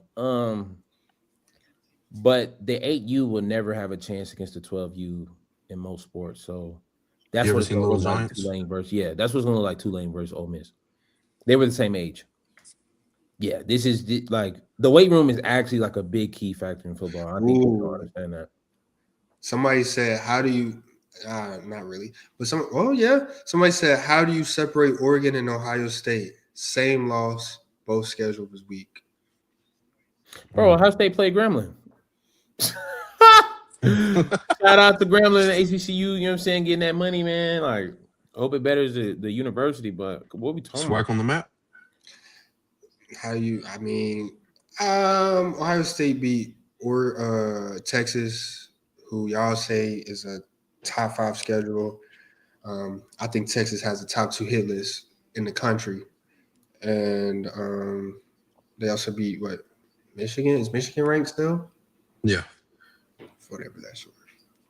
But the 8U will never have a chance against the 12U in most sports. So that's You ever what it's seen going to Little look like. Giants? Tulane versus that's what's going to look like Tulane versus Ole Miss. They were the same age. Yeah, this is like the weight room is actually like a big key factor in football. I think you don't understand that. Somebody said, "How do you?" Not really, but somebody said, "How do you separate Oregon and Ohio State? Same loss, both schedule was weak." Bro, Ohio State played Gremlin. Shout out to Gremlin and HBCU, you know what I'm saying, getting that money, man. Like, I hope it betters the university, but what we talking Swag on the map. Ohio State beat Texas, who y'all say is a top 5 schedule. I think Texas has the top 2 hit list in the country, and they also beat Michigan. Is Michigan ranked still? Yeah. Whatever that's worth.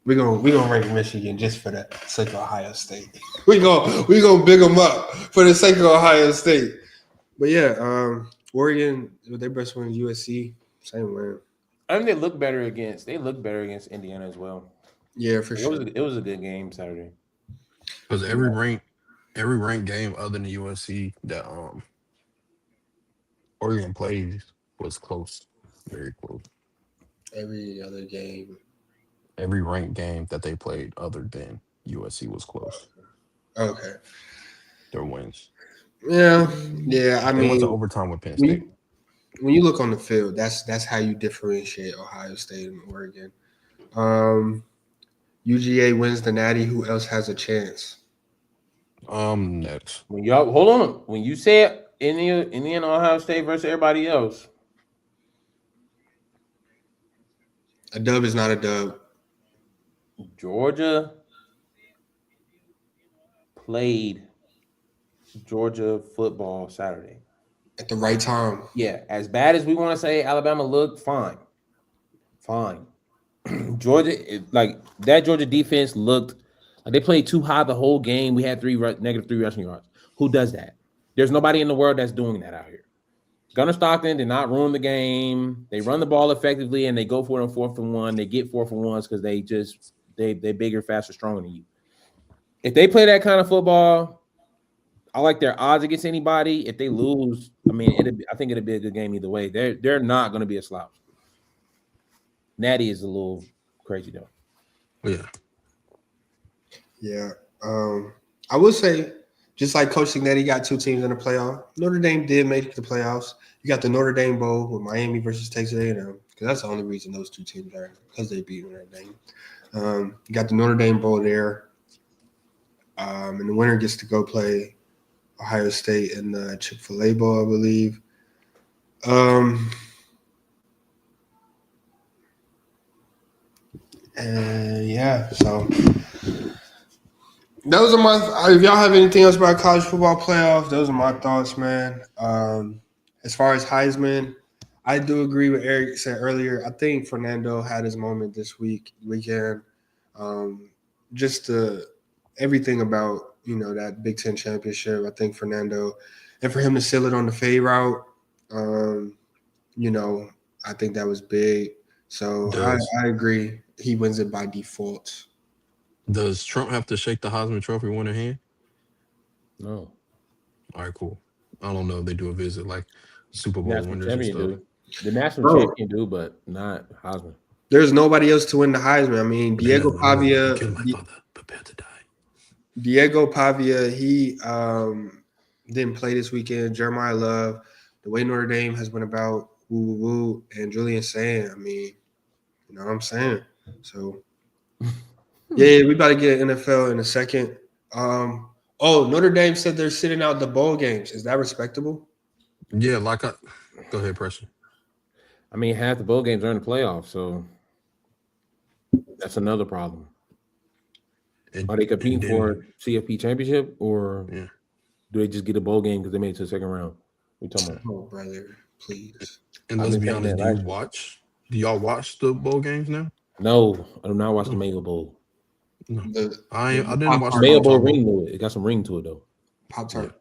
We gonna rank Michigan just for the sake of Ohio State. we gonna big them up for the sake of Ohio State. But yeah, Oregon, their best win USC, same win. I think they look better against Indiana as well. Yeah, for sure. It was a good game Saturday. Because every ranked game other than USC that Oregon plays was close, very close. Every other game, every ranked game that they played other than USC was close. Okay, their wins. Yeah. I they mean, went to overtime with Penn State. When you look on the field, that's how you differentiate Ohio State and Oregon. UGA wins the Natty. Who else has a chance? Next. When y'all hold on, when you say Indiana, Ohio State versus everybody else, a dub is not a dub. Georgia played Georgia football Saturday at the right time. Yeah, as bad as we want to say Alabama looked, fine. Georgia, like that Georgia defense looked like they played too high the whole game. We had negative 3 rushing yards. Who does that? There's nobody in the world that's doing that out here. Gunnar Stockton did not ruin the game. They run the ball effectively and they go for it on 4th and 1. They get 4th and 1s because they bigger, faster, stronger than you. If they play that kind of football, I like their odds against anybody. If they lose, I think it'll be a good game either way. They're not going to be a slouch. Natty is a little crazy though. Yeah. I would say, just like Coach Signetti got 2 teams in the playoff, Notre Dame did make it to the playoffs. You got the Notre Dame Bowl with Miami versus Texas A&M, because that's the only reason those 2 teams are, because they beat Notre Dame. You got the Notre Dame Bowl there, and the winner gets to go play Ohio State in the Chick-fil-A Bowl, I believe. And yeah, so those are my. If y'all have anything else about college football playoffs, those are my thoughts, man. As far as Heisman, I do agree with Eric said earlier. I think Fernando had his moment this weekend. Just everything about that Big Ten championship. I think Fernando, and for him to seal it on the fade route, I think that was big. So I agree. He wins it by default. Does Trump have to shake the Heisman Trophy winner hand? No. All right, cool. I don't know if they do a visit like Super Bowl National winners and champion stuff. do. The national Bro. champion do, but not Heisman. There's nobody else to win the Heisman. I mean, Diego Kill Pavia. my father, prepare to die. Diego Pavia, he didn't play this weekend. Jeremiah Love, the way Notre Dame has been about woo woo woo, and Julian Sand. I mean, you know what I'm saying? So yeah, we about to get NFL in a second. Notre Dame said they're sitting out the bowl games. Is that respectable? Yeah, go ahead, Preston. I mean, half the bowl games are in the playoffs, so that's another problem. Are they competing for CFP championship, or do they just get a bowl game because they made it to the second round? We talking about? Oh, brother, please. And let's be honest, do y'all watch the bowl games now? No, I do not watch the Mayo Bowl. No. I didn't watch the Mayo Bowl ring to it. It got some ring to it though. Pop-Tart.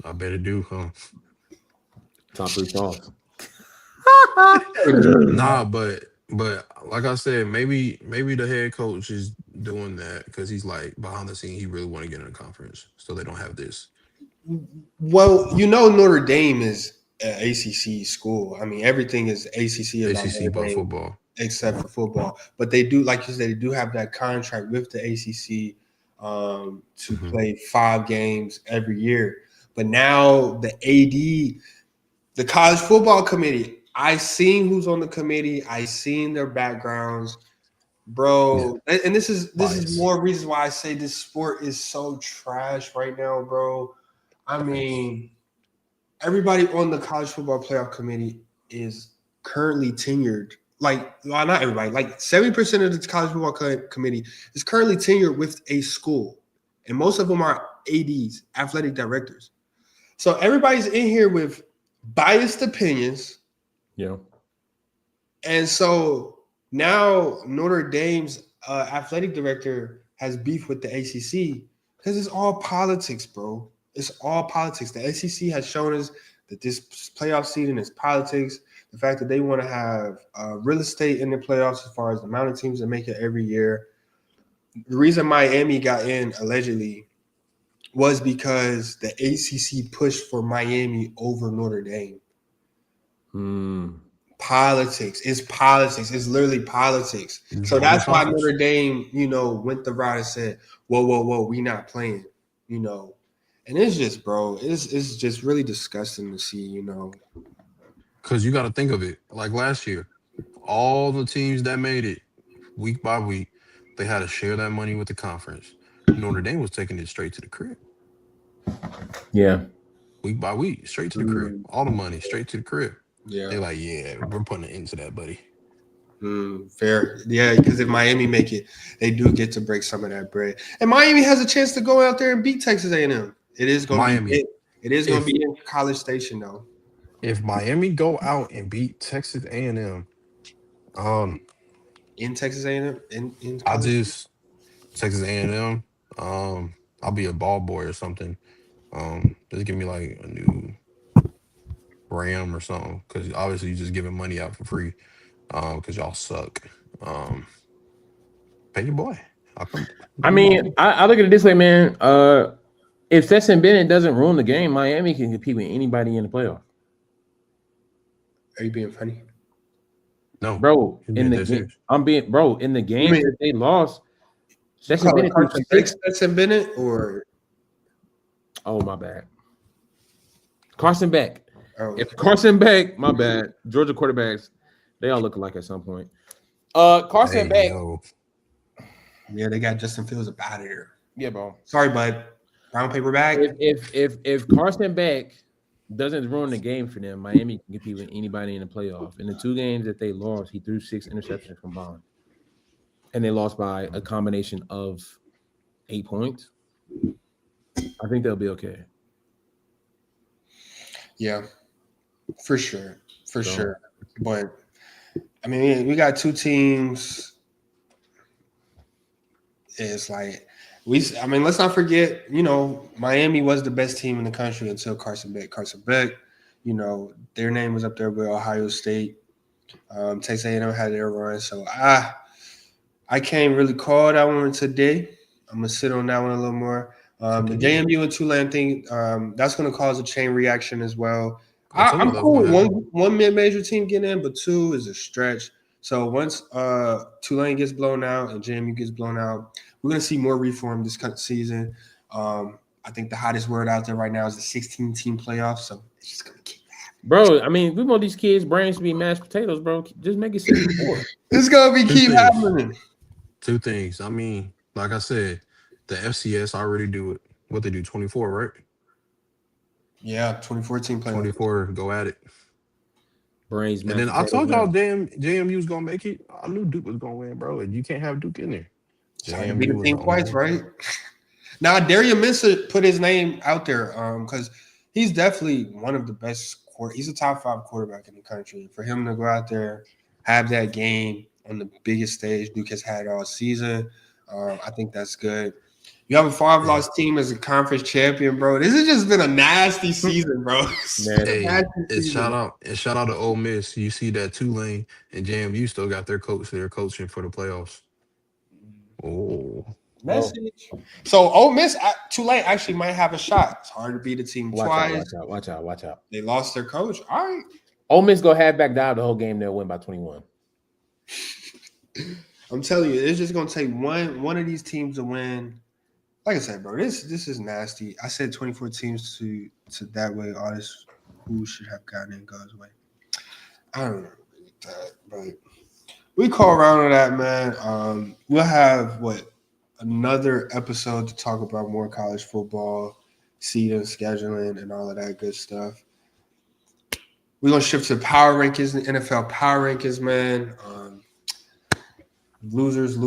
I bet it do, huh? Top 3 sauce. Nah, but like I said, maybe the head coach is doing that because he's like behind the scene. He really want to get in a conference, so they don't have this. Well, Notre Dame is an ACC school. I mean, everything is ACC about football, except for football. But they do, like you said, they do have that contract with the ACC to play 5 games every year. But now the AD, the college football committee. I seen who's on the committee. I seen their backgrounds, bro. Yeah. And this is more reasons why I say this sport is so trash right now, bro. I mean, everybody on the college football playoff committee is currently tenured. Not everybody. Like 70% of the college football committee is currently tenured with a school, and most of them are ADs, athletic directors. So everybody's in here with biased opinions. Yeah. And so now Notre Dame's athletic director has beef with the ACC because it's all politics, bro. It's all politics. The ACC has shown us that this playoff season is politics. The fact that they want to have real estate in the playoffs as far as the amount of teams that make it every year. The reason Miami got in allegedly was because the ACC pushed for Miami over Notre Dame. Politics. It's politics. It's literally politics. So that's why Notre Dame, went the route and said, whoa, we not playing, And it's just, bro, it's just really disgusting to see, Because you got to think of it. Like last year, all the teams that made it week by week, they had to share that money with the conference. Notre Dame was taking it straight to the crib. Yeah. Week by week, straight to the crib. All the money straight to the crib. Yeah. They're like, yeah, we're putting it into that, buddy. Fair. Yeah, because if Miami make it, they do get to break some of that bread. And Miami has a chance to go out there and beat Texas A&M. It is going to be it is going to be in College Station, though. If Miami go out and beat Texas A&M, in Texas A&M, in Texas A&M, I'll be a ball boy or something. Just give me like a new Ram or something, because obviously you're just giving money out for free, because y'all suck. Pay your boy. I mean, I look at it this way, man. If Stetson Bennett doesn't ruin the game, Miami can compete with anybody in the playoff. Are you being funny? No, bro. In the game, in the game that they lost, Stetson Bennett. Stetson Bennett or? Oh, my bad. Carson Beck. Oh. If Carson Beck, my bad. Georgia quarterbacks, they all look alike at some point. Carson Beck. No. Yeah, they got Justin Fields up out of here. Yeah, bro. Sorry, bud. Brown paper bag. If Carson Beck doesn't ruin the game for them, Miami can compete with anybody in the playoff. In the 2 games that they lost, he threw 6 interceptions combined, and they lost by a combination of 8 points. I think they'll be okay. Yeah, for sure. But I mean, we got 2 teams. It's like let's not forget, Miami was the best team in the country until Carson Beck. Carson Beck, their name was up there with Ohio State. Texas A&M had their run, so I can't really call that one today. I'm gonna sit on that one a little more. The JMU and Tulane thing, that's going to cause a chain reaction as well. I told you I'm that's cool with gonna happen. one mid-major team getting in, but two is a stretch. So once Tulane gets blown out and JMU gets blown out, we're going to see more reform this season. I think the hottest word out there right now is the 16-team playoff. So it's just going to keep happening. Bro, I mean, we want these kids' brains to be mashed potatoes, bro. Just make it 64. It's going to be keep happening. Two things. I mean, like I said, the FCS already do it. What they do, 24, right? Yeah, 2014 playoff. 24, go at it. Brains, and then I told y'all, damn, JMU was gonna make it. I knew Duke was gonna win, bro. And you can't have Duke in there. Trying to beat the team twice, right? Now, Darian Mincer put his name out there because he's definitely one of the best. He's a top 5 quarterback in the country. For him to go out there, have that game on the biggest stage Duke has had all season, I think that's good. You have a 5-loss team as a conference champion, bro. This has just been a nasty season, bro. Shout out to Ole Miss. You see that Tulane and JMU still got their coach there coaching for the playoffs. Oh. Message. So Ole Miss, Tulane actually might have a shot. It's hard to beat a team twice. Watch out. They lost their coach. All right. Ole Miss go half back down the whole game. They'll win by 21. I'm telling you, it's just gonna take one of these teams to win. Like I said, bro, this is nasty. I said 24 teams to that way. All this who should have gotten in God's way. I don't know that, but we call around on that, man. We'll have another episode to talk about more college football, seeding, scheduling, and all of that good stuff. We're gonna shift to power rankings, the NFL power rankings, man. Losers,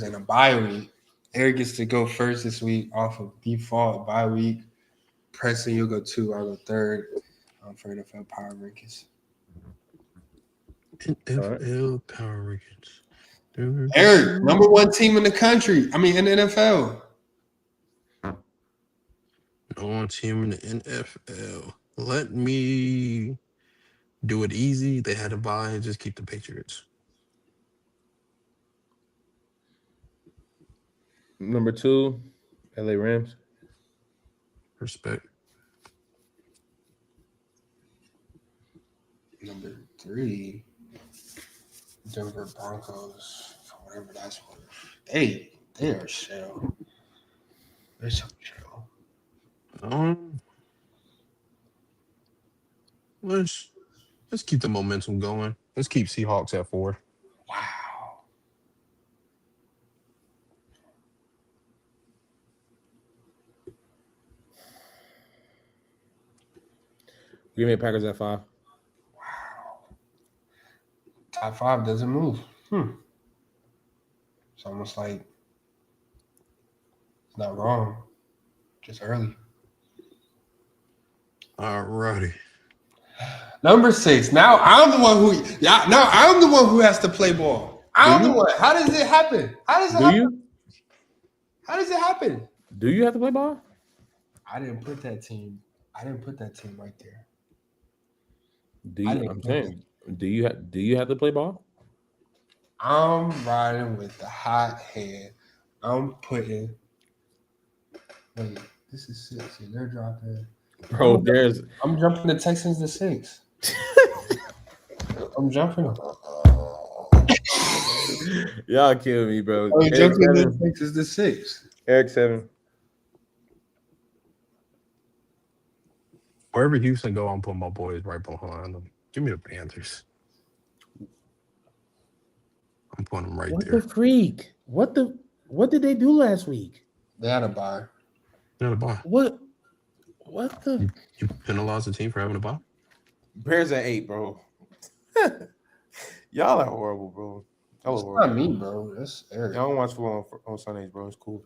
and a bye week. Eric gets to go first this week off of default bye week. Preston, you'll go 2. I'll go 3rd for NFL power rankings. NFL power rankings. Eric, number 1 team in the country. I mean, in the NFL. Number 1 team in the NFL. Let me do it easy. They had to buy and just keep the Patriots. Number 2, LA Rams. Respect. Number 3, Denver Broncos. Whatever that's worth. They are shell. They're so shell. Let's keep the momentum going. Let's keep Seahawks at 4. Wow. Green Bay Packers at 5. Wow. Top 5 doesn't move. It's almost like it's not wrong. Just early. Alrighty. Number 6. Now I'm the one who has to play ball. I'm the one. How does it happen? How does it happen? Do you have to play ball? I didn't put that team right there. Do you have to play ball? I'm riding with the hot hand. I'm putting. Wait, this is 6. So they're dropping. Bro, I'm jumping the Texans to 6. I'm jumping them. Y'all kill me, bro. I'm jumping the Texans to 6. Eric 7. Wherever Houston go, I'm putting my boys right behind them. Give me the Panthers. I'm putting them right there. What the freak? What did they do last week? They had a bye. They had a bye. What the? You penalize the team for having a bye? Bears at 8, bro. Y'all are horrible, bro. That's not me, bro. That's Eric. Y'all don't watch football on Sundays, bro. It's cool.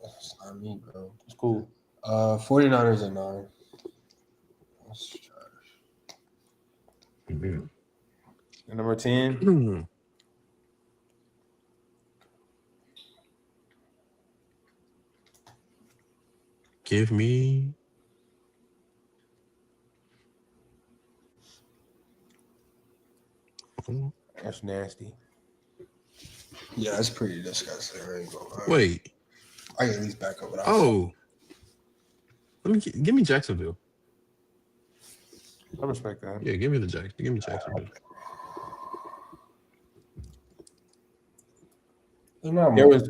That's not me, bro. It's cool. 49ers at 9. That's trash. Mm-hmm. And number 10. Give me That's nasty. Yeah, that's pretty disgusting. I ain't gonna lie. Wait. I can at least back up what I Give me Jacksonville. I respect that. Yeah, give me Jacksonville. There was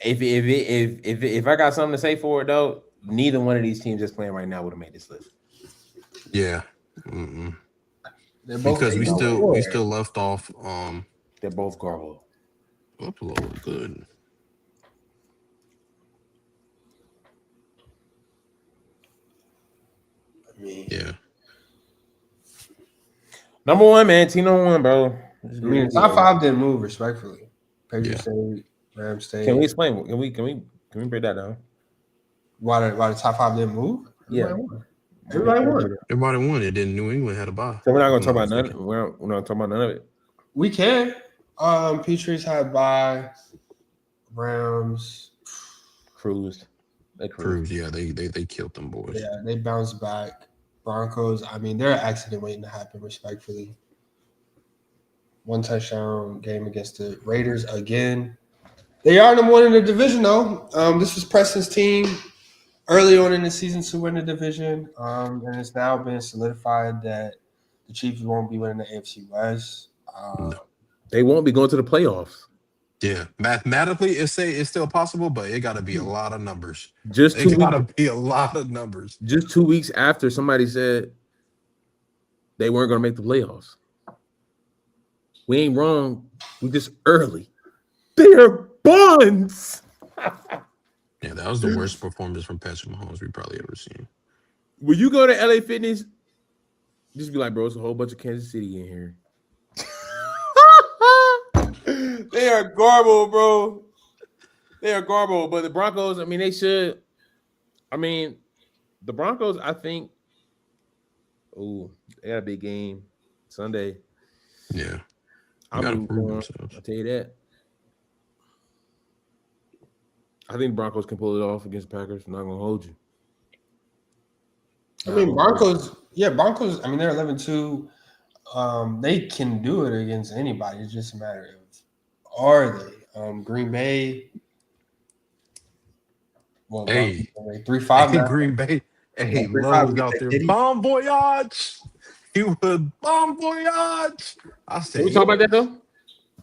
if I got something to say for it though, neither one of these teams that's playing right now would have made this list. Yeah. Because we still left off They're both Garbo. Buffalo good. Yeah. Number one, man. Team number one, bro. I mean, top 5 didn't move respectfully. Patriots State, Rams State. Can we explain? Can we break that down? Why the top 5 didn't move? Everybody won. It didn't. New England had a bye. So we're not gonna talk about none. We're not talking about none of it. We can. Patriots had bye. Rams cruised. They cruised. Yeah, they killed them boys. Yeah, they bounced back. Broncos. I mean, they're an accident waiting to happen. Respectfully, 1 touchdown game against the Raiders again. They are number 1 in the division, though. This was Preston's team early on in the season to win the division, and it's now been solidified that the Chiefs won't be winning the AFC West. No. They won't be going to the playoffs. Yeah, mathematically, it's still possible, but it got to be a lot of numbers. Just 2 numbers. Just 2 weeks after somebody said they weren't going to make the playoffs. We ain't wrong. We just early. They are buns. Yeah, that was the worst performance from Patrick Mahomes we probably ever seen. When you go to LA Fitness, just be like, bro, it's a whole bunch of Kansas City in here. They are garble, bro. They are garble. But the Broncos, I mean, they should. I mean, the Broncos, I think. Oh, they got a big game Sunday. Yeah. I'll tell you that. I think Broncos can pull it off against the Packers. I'm not gonna hold you. I mean, Broncos. I mean, they're 11-2. They can do it against anybody. It's just a matter of are they? Green Bay. Well, hey, 3-5 now. Green Bay. Hey, Love out there. Bon voyage. He was bon voyage. I said, can we talk about that though?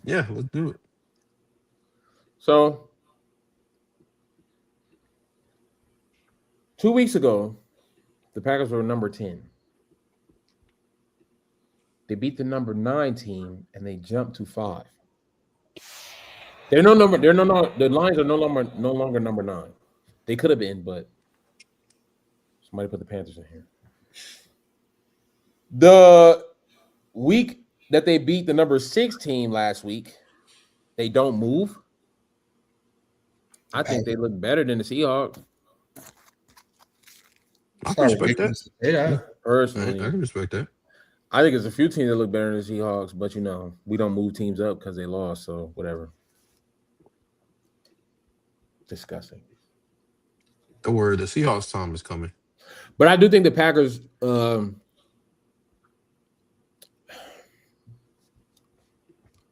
Yeah, let's do it. So 2 weeks ago, the Packers were number 10. They beat the number 9 team and they jumped to 5. The Lions are no longer number 9. They could have been, but somebody put the Panthers in here. The week that they beat the number 6 team last week, they don't move. I think they look better than the Seahawks. I can respect that. Yeah. Personally, I can respect that. I think there's a few teams that look better than the Seahawks, but we don't move teams up because they lost, so whatever. Disgusting. Don't worry, the Seahawks time is coming. But I do think the Packers. I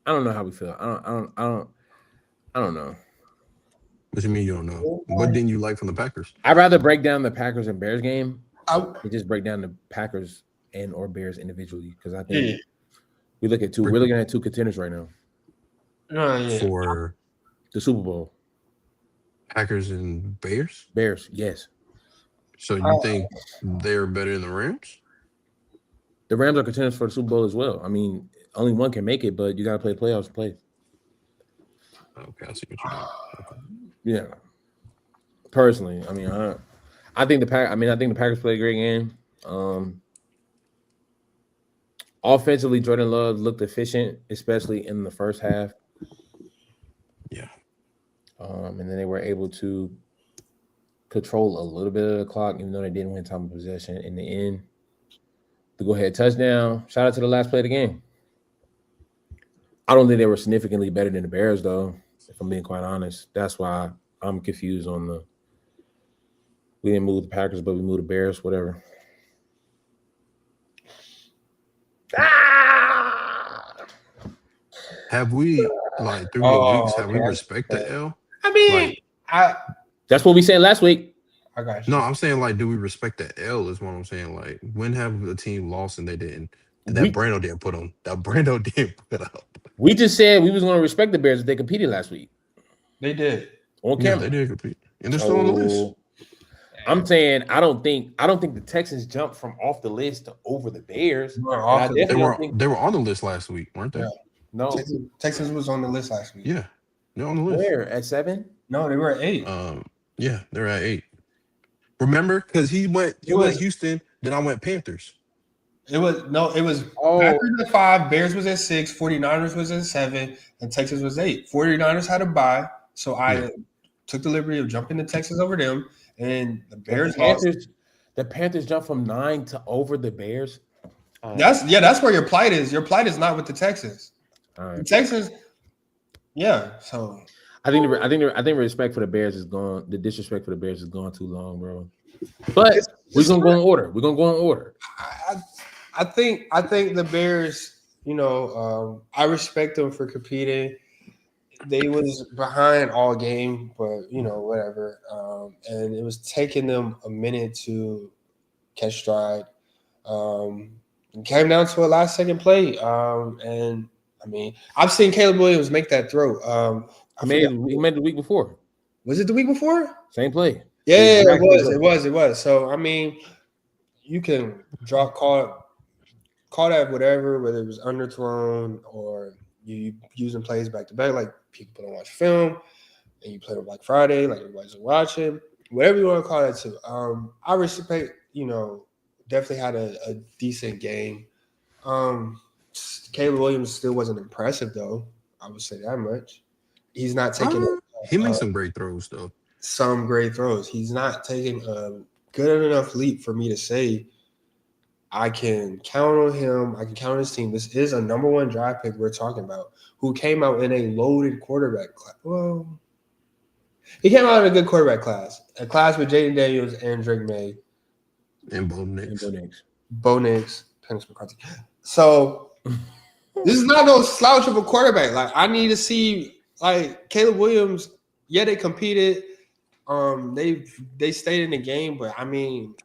don't know how we feel. I don't know. What you mean you don't know? What didn't you like from the Packers? I'd rather break down the Packers and Bears game than just break down the Packers and or Bears individually because I think we're looking at 2 contenders right now for the Super Bowl. Packers and Bears? Bears, yes. So you think they're better than the Rams? The Rams are contenders for the Super Bowl as well. I mean, only one can make it, but you got to play the playoffs to play. Okay, I see what you mean. Okay. Yeah. Personally, I mean, I think the Packers played a great game. Offensively, Jordan Love looked efficient, especially in the first half. Yeah. And then they were able to control a little bit of the clock, even though they didn't win time of possession in the end. The go-ahead touchdown. Shout out to the last play of the game. I don't think they were significantly better than the Bears, though, if I'm being quite honest. That's why I'm confused on we didn't move the Packers, but we moved the Bears, whatever. Have we, through the weeks, have we respected L? I mean, That's what we said last week. I got you. No, I'm saying like, do we respect the L? Is what I'm saying. Like, when have a team lost and they didn't? That Brando didn't put on. That Brando didn't put up. We just said we was going to respect the Bears if they competed last week They did. on Yeah, camera. they did compete, and they're still on the list. So I'm saying I don't think the Texans jumped from off the list to over the Bears. They were And off I the- They definitely were don't think they were on the list last week, weren't they? Yeah. no. Texans was on the list last week. Yeah, they're on the list. Where at 7? No, they were at 8. Yeah, they're at 8. Remember, because he went Houston, then I went Panthers. It was Packers at 5, Bears was at 6, 49ers was at 7, and Texas was 8. 49ers had a bye, so I took the liberty of jumping to Texas over them, and the Bears lost. The Panthers jumped from 9 to over the Bears. That's where your plight is. Your plight is not with the Texans. All right. The Texans, so I think respect for the Bears is gone. The disrespect for the Bears is gone too long, bro. But we're gonna go in order. We're gonna go in order. I think the Bears, I respect them for competing. They was behind all game, but whatever. And it was taking them a minute to catch stride. It came down to a last second play. And I mean, I've seen Caleb Williams make that throw. He made it the week before. Was it the week before? Same play. Yeah, it was. So I mean, you can call that whatever, whether it was underthrown or you using plays back to back, like people don't watch film and you play on Black Friday, like everybody's watching, whatever you want to call that too. I respect, definitely had a decent game. Caleb Williams still wasn't impressive though. I would say that much. He's not taking he made some great throws though. Some great throws. He's not taking a good enough leap for me to say I can count on him. I can count on his team. This is a number 1 draft pick we're talking about who came out in a loaded quarterback class. Well, he came out in a good quarterback class. A class with Jaden Daniels and Drake May. And Bo Nix. Bo Nix. Penix McCarthy. So this is not no slouch of a quarterback. Like, I need to see, like, Caleb Williams, they competed. They stayed in the game, but I mean,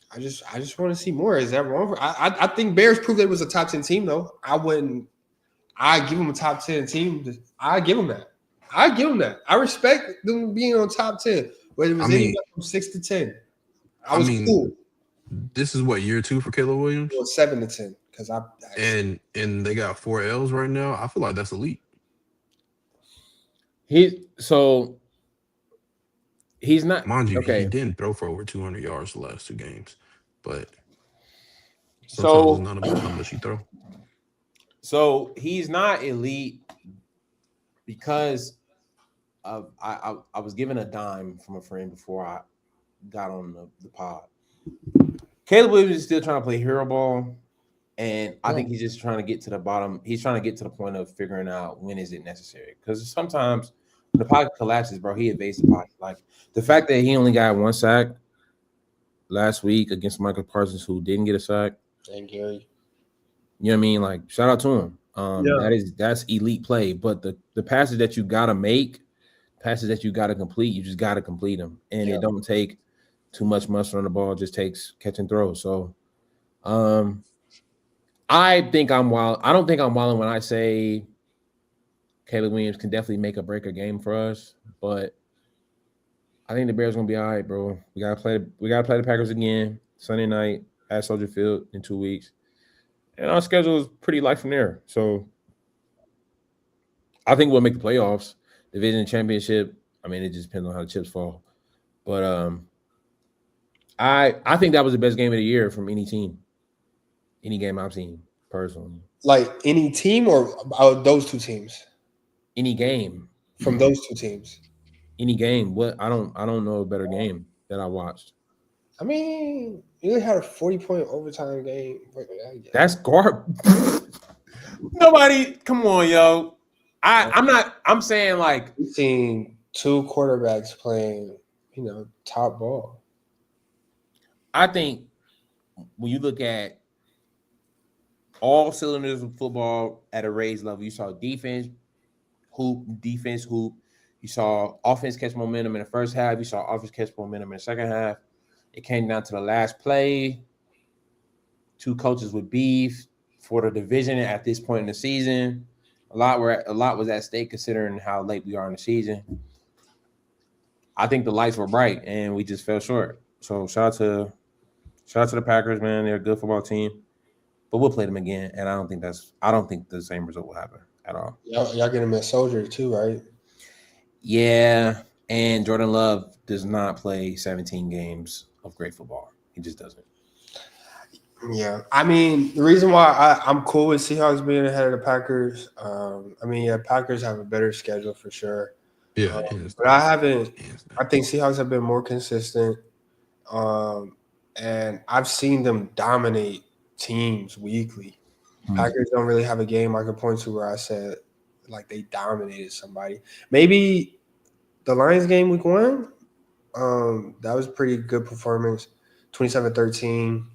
I just want to see more. Is that wrong? I think Bears proved it was a top 10 team though. I give them a top 10 team. I give them that. I respect them being on top 10. Whether it was anywhere from 6 to 10. I was cool. This is what, year 2 for Caleb Williams? It was 7 to 10 because and they got 4 L's right now. I feel like that's elite. He's not. Mind you, okay. He didn't throw for over 200 yards the last 2 games, but sometimes it's not about how much you throw. So he's not elite because I was given a dime from a friend before I got on the pod. Caleb Williams is still trying to play hero ball, and I think he's just trying to get to the bottom. He's trying to get to the point of figuring out when is it necessary. Because sometimes when the pocket collapses, bro, he evades the pocket. Like the fact that he only got 1 sack last week against Michael Parsons, who didn't get a sack. And Gary. You know what I mean? Like, shout out to him. That's elite play. But the passes that you gotta make, passes that you gotta complete, you just gotta complete them. And it don't take too much muscle on the ball, it just takes catch and throw. So I think I'm wild. I don't think I'm wilding when I say Caleb Williams can definitely make or break a game for us, but I think the Bears gonna be all right, bro. We gotta play the Packers again Sunday night at Soldier Field in 2 weeks. And our schedule is pretty light from there. So I think we'll make the playoffs. Division championship, I mean, it just depends on how the chips fall. But I think that was the best game of the year from any team. Any game I've seen, personally. Like any team or those 2 teams? Any game. From those 2 teams. Any game. What I don't know a better game that I watched. I mean, you had a 40-point overtime game. That's garbage. Nobody, come on, yo. I'm saying like we've seen 2 quarterbacks playing, top ball. I think when you look at all cylinders of football at a raised level, you saw defense, hoop. You saw offense catch momentum in the first half. You saw offense catch momentum in the second half. It came down to the last play. Two coaches with beef for the division at this point in the season. A lot was at stake considering how late we are in the season. I think the lights were bright and we just fell short. So shout out to the Packers, man. They're a good football team, but we'll play them again. And I don't think the same result will happen at all. Y'all getting them at Soldier too, right? Yeah, and Jordan Love does not play 17 games of great football. He just doesn't. Yeah, I mean, the reason why I'm cool with Seahawks being ahead of the Packers, Packers have a better schedule for sure. Yeah, but I think Seahawks have been more consistent, and I've seen them dominate teams weekly. Packers don't really have a game I could point to where I said like they dominated somebody. Maybe the Lions game week 1, that was a pretty good performance, 27-13.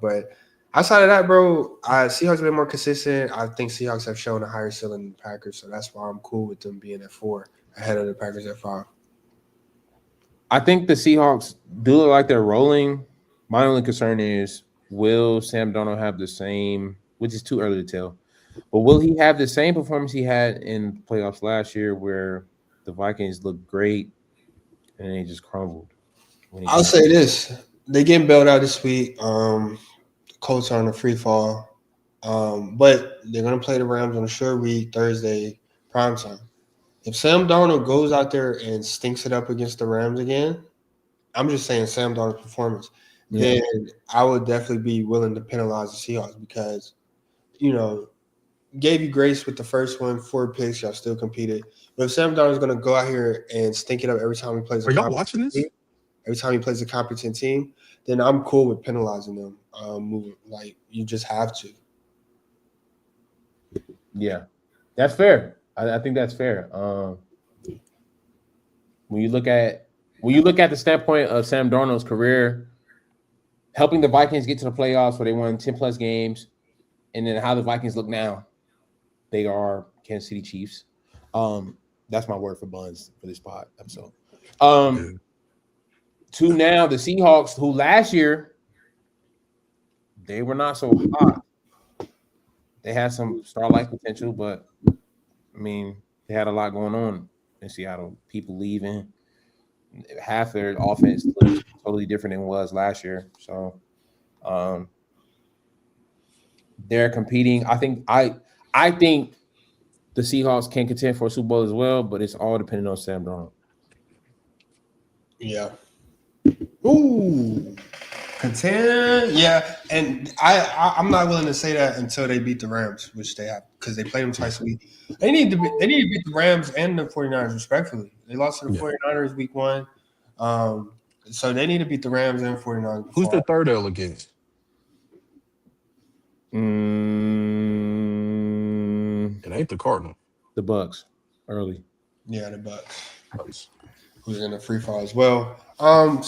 But outside of that, bro, Seahawks have been more consistent. I think Seahawks have shown a higher ceiling than the Packers, so that's why I'm cool with them being at 4 ahead of the Packers at 5. I think the Seahawks do look like they're rolling. My only concern is, will Sam Darnold have the same, which is too early to tell, but will he have the same performance he had in playoffs last year where the Vikings looked great and then they just crumbled? I'll say this. They getting bailed out this week. The Colts are on a free fall. But they're going to play the Rams on a short week, Thursday, primetime. If Sam Darnold goes out there and stinks it up against the Rams again, I'm just saying Sam Darnold's performance, then I would definitely be willing to penalize the Seahawks because, gave you grace with the first one, 4 picks, y'all still competed. But if Sam Darnold's going to go out here and stink it up every time he plays Are y'all watching this? Every time he plays a competent team, then I'm cool with penalizing them. Moving like you just have to. Yeah, that's fair. I think that's fair. When you look at the standpoint of Sam Darnold's career, helping the Vikings get to the playoffs where they won 10 plus games, and then how the Vikings look now, they are Kansas City Chiefs. That's my word for buns for this pod episode. To now the Seahawks, who last year they were not so hot. They had some star-like potential, but I mean, they had a lot going on in Seattle. People leaving, half their offense looked totally different than it was last year. So, they're competing. I think the Seahawks can contend for a Super Bowl as well, but it's all dependent on Sam Darnold. Yeah. Ooh, contend. Yeah, and I'm not willing to say that until they beat the Rams, which they have, because they play them twice a week. They need to beat the Rams and the 49ers respectfully. They lost to the 49ers week 1. So they need to beat the Rams and 49ers. Who's the third L against? It ain't the Cardinal. The Bucks early. Yeah, the Bucks. Nice. Who's in the free fall as well. And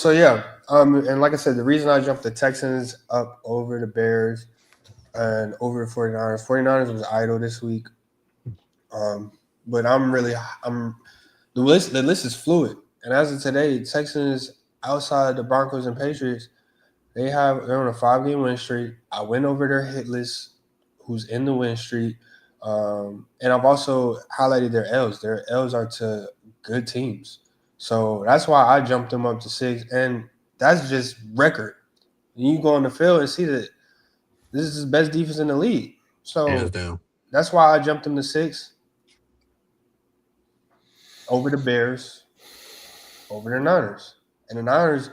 like I said, the reason I jumped the Texans up over the Bears and over the 49ers. 49ers was idle this week. But the list is fluid. And as of today, Texans outside the Broncos and Patriots, they're on a 5-game win streak. I went over their hit list, who's in the win streak. And I've also highlighted their L's. Their L's are to good teams. So that's why I jumped them up to 6. And that's just record. And you go on the field and see that this is the best defense in the league. So that's why I jumped them to 6. Over the Bears, over the Niners. And the Niners,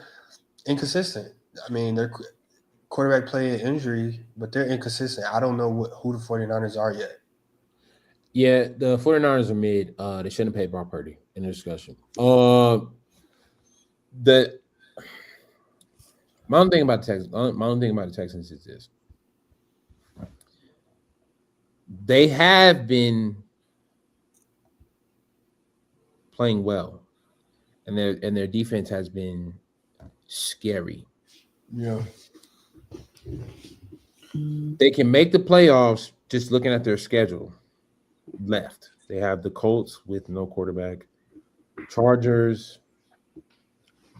inconsistent. I mean, their quarterback play an injury, but they're inconsistent. I don't know who the 49ers are yet. Yeah, the 49ers are mid. They shouldn't have paid Brock Purdy in the discussion. My only thing about the Texans is this. They have been playing well, and their defense has been scary. Yeah. They can make the playoffs just looking at their schedule left. They have the Colts with no quarterback. Chargers.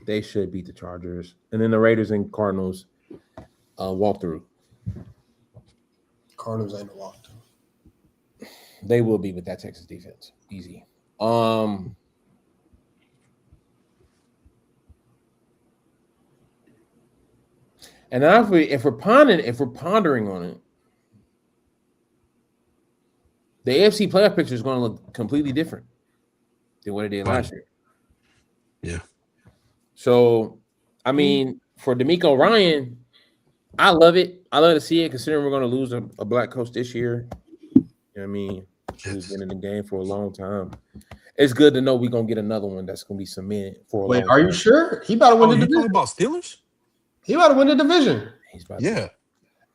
They should beat the Chargers, and then the Raiders and Cardinals walk through. Cardinals ain't a walk through. They will be with that Texas defense. Easy. And now if we're pondering on it, the AFC playoff picture is going to look completely different than what it did last year. Yeah. So, I mean, for D'Amico Ryan, I love it. I love to see it, considering we're going to lose a black coach this year. You know what I mean? Who's been in the game for a long time. It's good to know we're going to get another one that's going to be cemented for a long time. Wait, are you sure? He about to win the division. Talking about Steelers? He about to win the division. Yeah.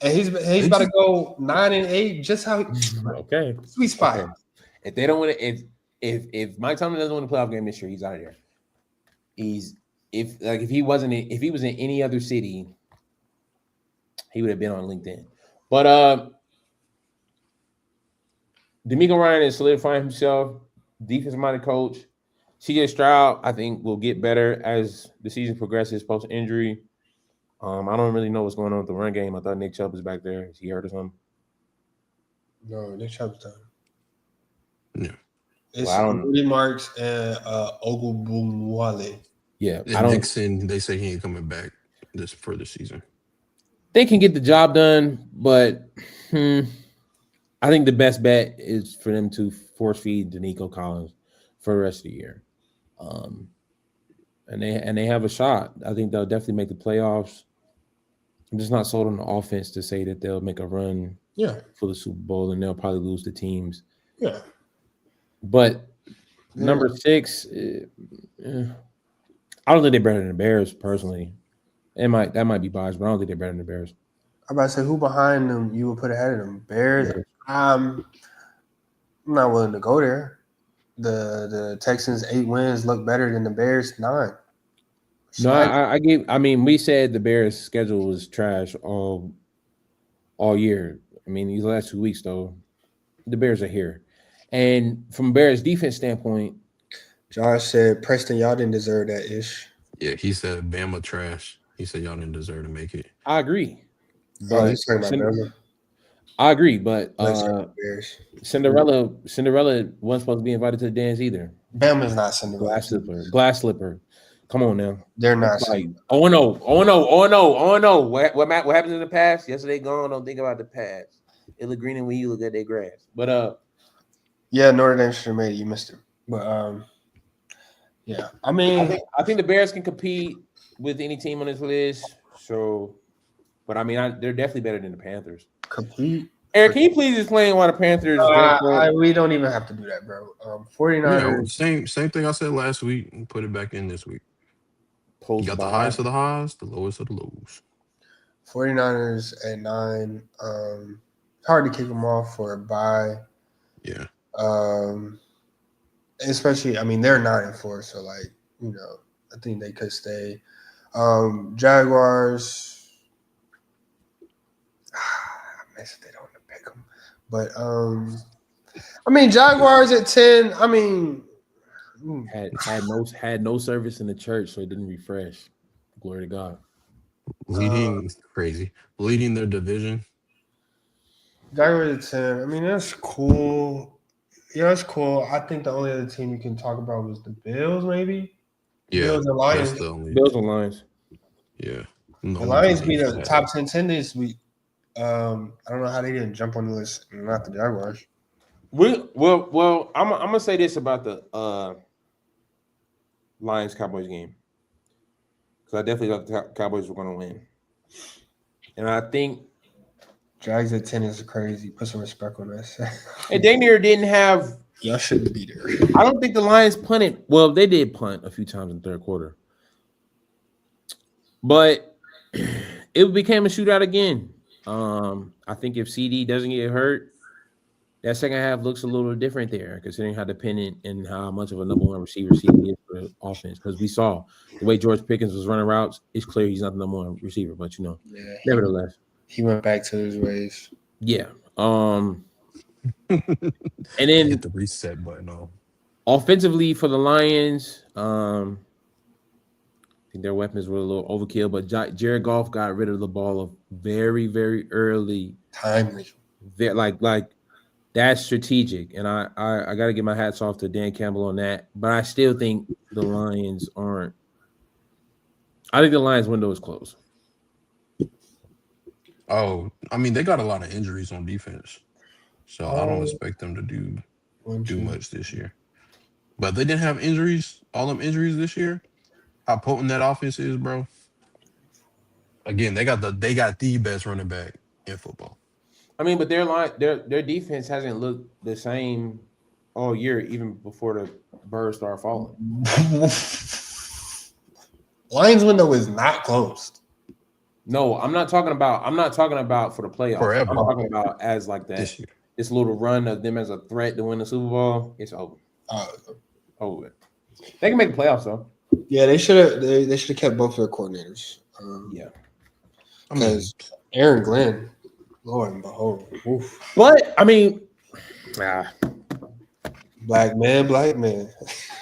And he's about to go 9-8. Just how okay. Sweet spot. Okay. If they don't win it, if Mike Tomlin doesn't win the playoff game this year, he's out of there. If he was in any other city, he would have been on LinkedIn. But D'Amico Ryan is solidifying himself, defensive-minded coach. CJ Stroud, I think, will get better as the season progresses post-injury. I don't really know what's going on with the run game. I thought Nick Chubb was back there. Is he hurt or something? No, Nick Chubb's done. Yeah. It's Rudy Marks and Ogunbowale. Yeah. And Nixon, they say he ain't coming back for the season. They can get the job done, but I think the best bet is for them to force feed Danico Collins for the rest of the year. And they have a shot. I think they'll definitely make the playoffs. I'm just not sold on the offense to say that they'll make a run for the Super Bowl, and they'll probably lose the teams. Yeah. But number 6, I don't think they're better than the Bears, personally. That might be biased, but I don't think they're better than the Bears. I'm about to say, who behind them you would put ahead of them? Bears? Yeah. I'm not willing to go there. The Texans' 8 wins look better than the Bears' 9. No, we said the Bears' schedule was trash all year. I mean, these last 2 weeks, though, the Bears are here. And from Bears' defense standpoint, Josh said, Preston, y'all didn't deserve that ish. Yeah, he said Bama trash. He said y'all didn't deserve to make it. I agree. But he's talking about Bama. I agree, but Cinderella wasn't supposed to be invited to the dance either. Bama's not Cinderella. Glass slipper. Come on now. They're not. Like, oh no. What happens in the past? Yesterday gone. Don't think about the past. It look greener when you look at their grass. But yeah, Notre Dame should have made it. You missed it. But yeah. I mean, I think the Bears can compete with any team on this list. So, but I mean, they're definitely better than the Panthers. Compete. Eric, can you please explain why the Panthers? We don't even have to do that, bro. 49ers. Yeah, same thing I said last week and put it back in this week. You got the highest of the highs, the lowest of the lows. 49ers at 9. Hard to kick them off for a bye. Yeah. Especially, I mean, they're 9-4, so I think they could stay. Jaguars. I missed they don't pick them, but I mean, Jaguars at 10. I mean, had no service in the church, so it didn't refresh. Glory to God. Leading their division. Jaguars at 10. I mean, that's cool. Yeah, that's cool. I think the only other team you can talk about was the Bills, maybe. Yeah, Bills and Lions. Bills and Lions. Yeah, the Lions beat a top 10 this week. I don't know how they didn't jump on the list, not the Jaguars. Well, I'm gonna say this about the Lions Cowboys game, because I definitely thought the Cowboys were going to win, and I think Jags at 10 is crazy. Put some respect on this. And Danier didn't have. Y'all shouldn't be there. I don't think the Lions punted. Well, they did punt a few times in the third quarter, but it became a shootout again. I think if CD doesn't get hurt, that second half looks a little different there, considering how dependent and how much of a number one receiver CD is for the offense. Because we saw the way George Pickens was running routes, it's clear he's not the number one receiver. But nevertheless, he went back to his ways. Yeah. And then hit the reset button on. Offensively for the Lions, I think their weapons were a little overkill, but Jared Goff got rid of the ball very, very early. Timely. Like that's strategic, and I got to get my hats off to Dan Campbell on that. But I still think the Lions aren't. I think the Lions' window is closed. Oh, I mean, they got a lot of injuries on defense, so I don't expect them to do much this year. But they didn't have injuries, all them injuries this year. How potent that offense is, bro. Again, they got the best running back in football. I mean, but their defense hasn't looked the same all year, even before the birds start falling. Lions window is not closed. No, I'm not talking about for the playoffs. Forever. I'm talking about as like that. This little run of them as a threat to win the Super Bowl. It's over. Over. They can make the playoffs though. Yeah, they should have kept both their coordinators. Yeah, because Aaron Glenn, Lord and behold, oof. But I mean, black man.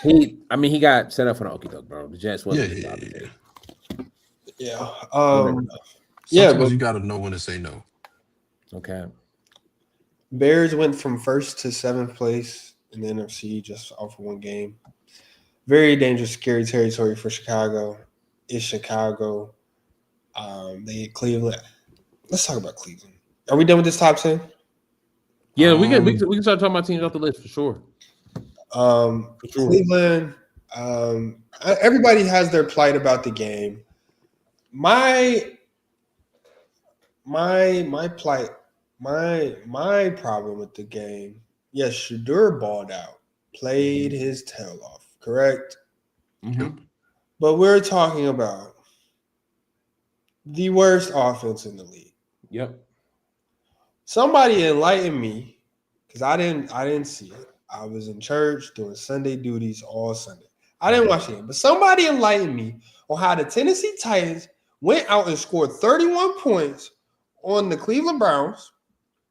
He got set up for the okie doke, bro. The Jets wasn't. Yeah. Sometimes you got to know when to say no. Okay. Bears went from 1st to 7th place in the NFC just off of one game. Very dangerous, scary territory for Chicago. It's Chicago. They hit Cleveland. Let's talk about Cleveland. Are we done with this top 10? Yeah, we can start talking about teams off the list for sure. Cleveland. Everybody has their plight about the game. My plight, my problem with the game. Yes, Shedeur balled out, played his tail off. Correct. Mm-hmm. But we're talking about the worst offense in the league. Yep. Somebody enlighten me, because I didn't see it. I was in church doing Sunday duties all Sunday. I didn't watch it, but somebody enlightened me on how the Tennessee Titans went out and scored 31 points on the Cleveland Browns,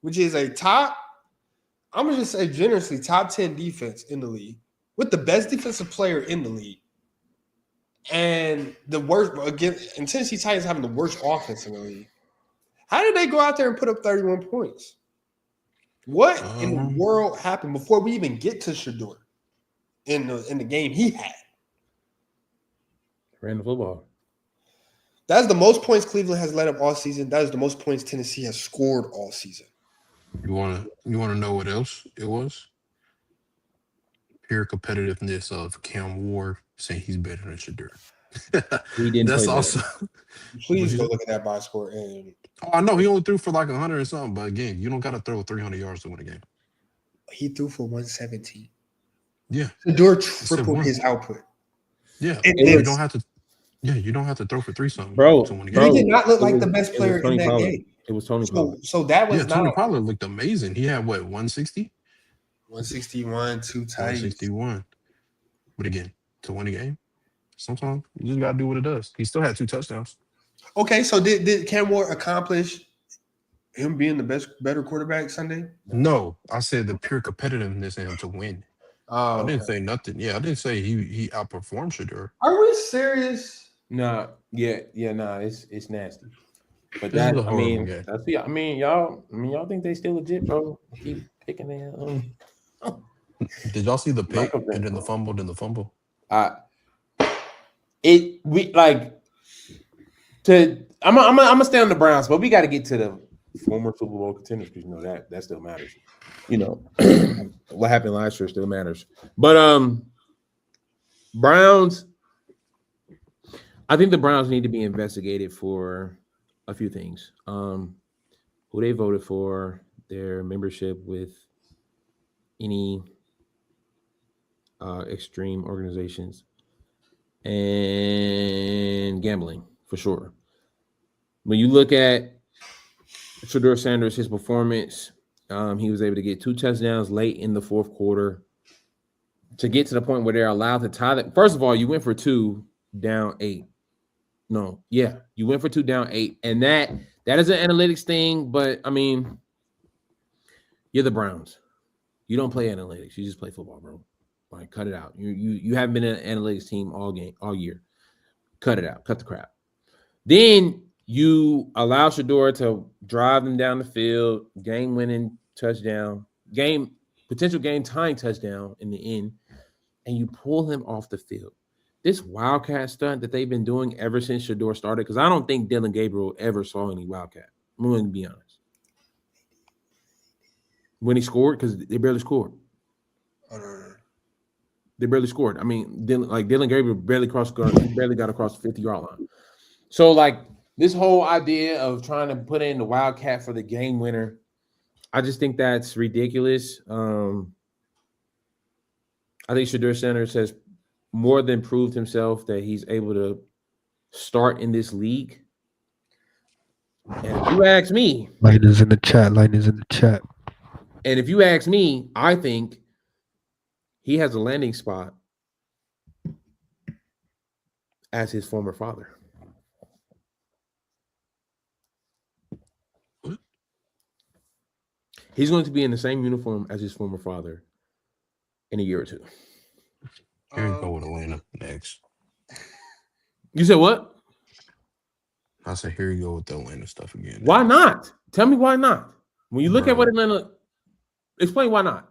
which is a top, I'm going to just say generously, top 10 defense in the league, with the best defensive player in the league. And the worst, again, and Tennessee Titans having the worst offense in the league. How did they go out there and put up 31 points? What in the world happened before we even get to Shedeur in the game he had? Ran the football. That's the most points Cleveland has let up all season. That is the most points Tennessee has scored all season. You wanna know what else it was? Pure competitiveness of Cam Ward saying he's better than Shedeur. He didn't. That's also. Please go look at that box score. And I know he only threw for like 100 or something, but again, you don't got to throw 300 yards to win a game. He threw for 117. Yeah, Shedeur tripled his output. Yeah, you don't have to. Yeah, you don't have to throw for 3 something, bro. to win a game. He did not look like the best player in that game. It was Tony Pollard. So that was Tony Pollard looked amazing. He had what 160, 161, 2 times, 161. But again, to win a game, sometimes you just gotta do what it does. He still had 2 touchdowns. Okay, so did Cam Ward accomplish him being the better quarterback Sunday? No, I said the pure competitiveness in him to win. Oh, I didn't say nothing. Yeah, I didn't say he outperformed Shedeur. Are we serious? Nah, it's nasty. But This that, is a horrible game. that's the. I mean, y'all think they still legit, bro? Keep picking that. Did y'all see the pick and then the fumble? I'm gonna stay on the Browns, but we got to get to the former Super Bowl contenders because you know that still matters. You know what happened last year still matters. But Browns, I think the Browns need to be investigated for a few things. Who they voted for, their membership with any extreme organizations, and gambling for sure. When you look at Shedeur Sanders, his performance, he was able to get 2 touchdowns late in the 4th quarter to get to the point where they're allowed to tie that. First of all, you went for 2 down 8. You went for 2 down 8, and that is an analytics thing. But I mean, you're the Browns. You don't play analytics. You just play football, bro. Like, cut it out. You haven't been an analytics team all year. Cut it out. Cut the crap. Then you allow Shedeur to drive them down the field, game-winning touchdown, potential game-tying touchdown in the end, and you pull him off the field. This Wildcat stunt that they've been doing ever since Shedeur started, because I don't think Dylan Gabriel ever saw any Wildcat. I'm going to be honest. When he scored, because they barely scored. They barely scored. I mean, Dylan Gabriel barely got across the 50-yard line. So, like, this whole idea of trying to put in the Wildcat for the game winner, I just think that's ridiculous. I think Shedeur Sanders has more than proved himself that he's able to start in this league. And if you ask me, Line is in the chat. And if you ask me, I think he has a landing spot as his former father. He's going to be in the same uniform as his former father in a year or two. Here you go with Atlanta next. You said what? I said, here you go with the Atlanta stuff again. Why not? Tell me why not. When you look at what Atlanta, explain why not.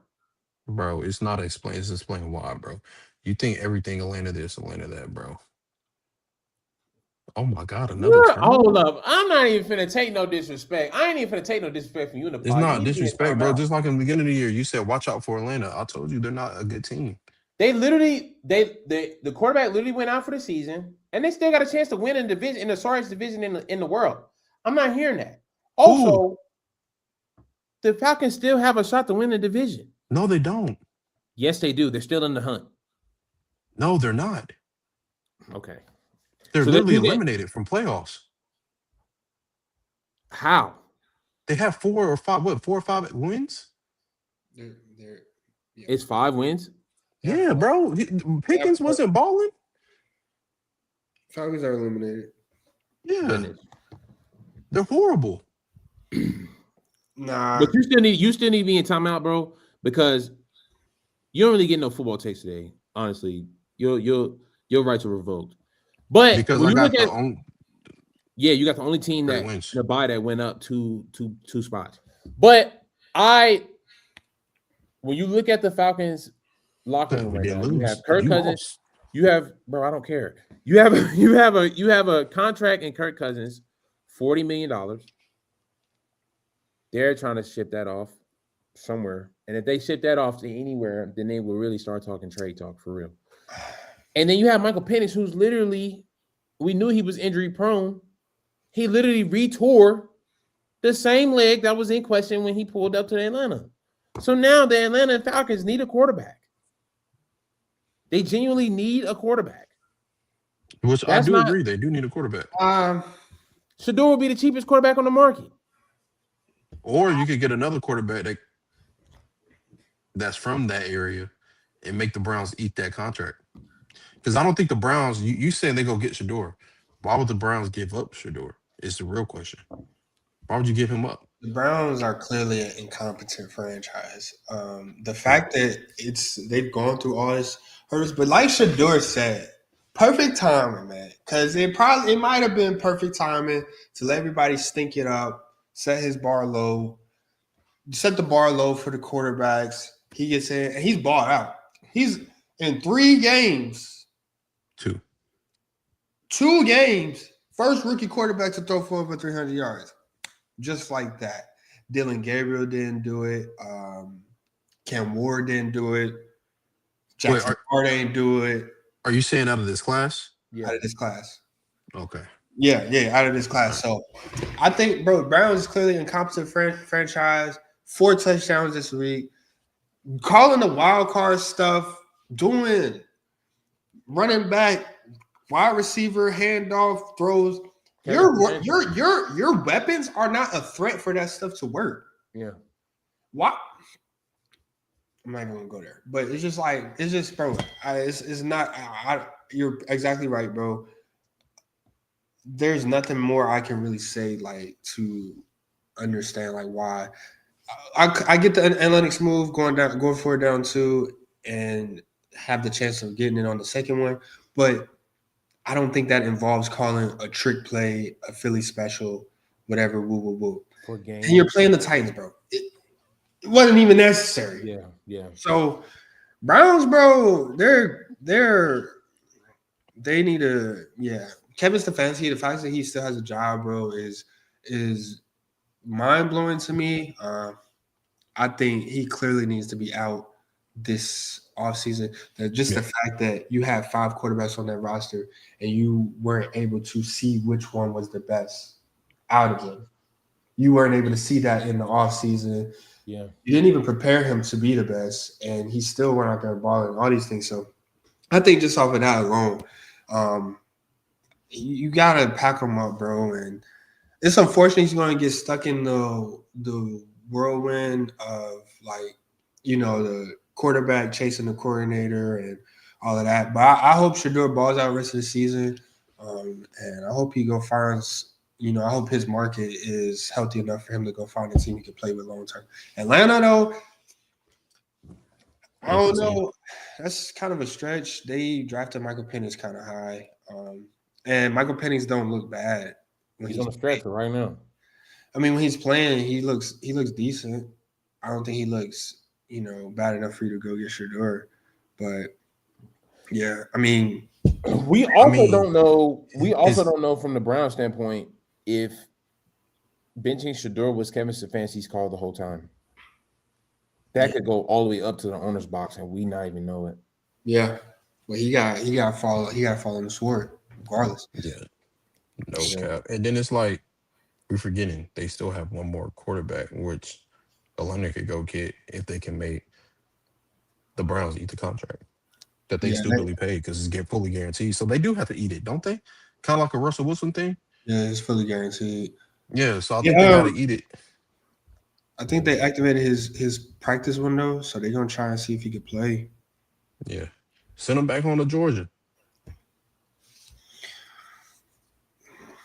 Bro, it's not explain. It's explain why, bro. You think everything Atlanta this, Atlanta that, bro. Oh my God, another turn. Hold up. I'm not even finna take no disrespect. I ain't even finna take no disrespect from you in the podcast. It's not disrespect, bro. Just like in the beginning of the year, you said, watch out for Atlanta. I told you they're not a good team. They literally, the quarterback literally went out for the season, and they still got a chance to win in the sorriest division in the world. I'm not hearing that. Also, the Falcons still have a shot to win the division. No, they don't. Yes, they do. They're still in the hunt. No, they're not. Okay. They're literally eliminated from playoffs. How? They have 4 or 5 wins? It's 5 wins? Yeah, bro. Pickens wasn't balling. Falcons are eliminated. Yeah. Goodness. They're horrible. Nah. But you still need to be in timeout, bro, because you don't really get no football takes today. Honestly, your rights are revoked. But because when I you got look the at, you got the only team that wins. The bye that went up two spots. But when you look at the Falcons locker room right now, you have Kirk Cousins. You have, bro, I don't care. You have a contract in Kirk Cousins, $40 million. They're trying to ship that off somewhere. And if they ship that off to anywhere, then they will really start talking trade talk for real. And then you have Michael Penix, who's literally, we knew he was injury prone. He literally retore the same leg that was in question when he pulled up to Atlanta. So now the Atlanta Falcons need a quarterback. They genuinely need a quarterback. Which I do agree. They do need a quarterback. Shedeur will be the cheapest quarterback on the market. Or you could get another quarterback that's from that area and make the Browns eat that contract. Because I don't think the Browns, you saying they go get Shedeur. Why would the Browns give up Shedeur? Is the real question. Why would you give him up? The Browns are clearly an incompetent franchise. The fact that they've gone through all this hurdles, but like Shedeur said, perfect timing, man. Because it might have been perfect timing to let everybody stink it up, set his bar low, set the bar low for the quarterbacks. He gets in and he's bought out. He's in 3 games. 2 games. First rookie quarterback to throw for over 300 yards. Just like that. Dylan Gabriel didn't do it. Cam Ward didn't do it. Jackson Hart didn't do it. Are you saying out of this class? Yeah. Out of this class. Okay. Yeah, out of this class. So I think, bro, Browns is clearly an incompetent franchise. 4 touchdowns this week. Calling the wild card stuff, doing running back, wide receiver, handoff, throws. Your weapons are not a threat for that stuff to work. Yeah. What? I'm not going to go there, but it's just, bro. It's not. You're exactly right, bro. There's nothing more I can really say, to understand, why. I get the analytics move going for it down 2, and have the chance of getting it on the second one, but I don't think that involves calling a trick play, a Philly special, whatever, woo, woo, woo. For game. And you're playing the Titans, bro. It wasn't even necessary. Yeah, yeah. So Browns, bro, they need to, Kevin Stefanski, the fact that he still has a job, bro, is mind blowing to me. I think he clearly needs to be out this offseason. Just the fact that you have 5 quarterbacks on that roster and you weren't able to see which one was the best out of them. You weren't able to see that in the offseason. Yeah. You didn't even prepare him to be the best, and he still went out there balling, all these things. So I think just off of that alone, you got to pack him up, bro. And it's unfortunate he's going to get stuck in the whirlwind of, like, the quarterback chasing the coordinator and all of that. But I hope Shedeur balls out the rest of the season, and I hope he go finds – I hope his market is healthy enough for him to go find a team he can play with long term. Atlanta, though, I don't know. That's kind of a stretch. They drafted Michael Penix kind of high, and Michael Penix don't look bad. He's on the stretcher right now. I mean, when he's playing, he looks decent. I don't think he looks, bad enough for you to go get Shedeur. But yeah, I mean, we also don't know. We also don't know from the Brown standpoint if benching Shedeur was Kevin Stefanski's call the whole time. That could go all the way up to the owner's box, and we not even know it. Yeah, but he got to follow in the sword regardless. Yeah, no cap. And then it's like we're forgetting they still have one more quarterback, which Atlanta could go get if they can make the Browns eat the contract that they stupidly paid because it's fully guaranteed. So they do have to eat it, don't they? Kind of like a Russell Wilson thing. Yeah, it's fully guaranteed. Yeah, so I think they got to eat it. I think they activated his practice window, so they're gonna try and see if he could play. Yeah, send him back home to Georgia.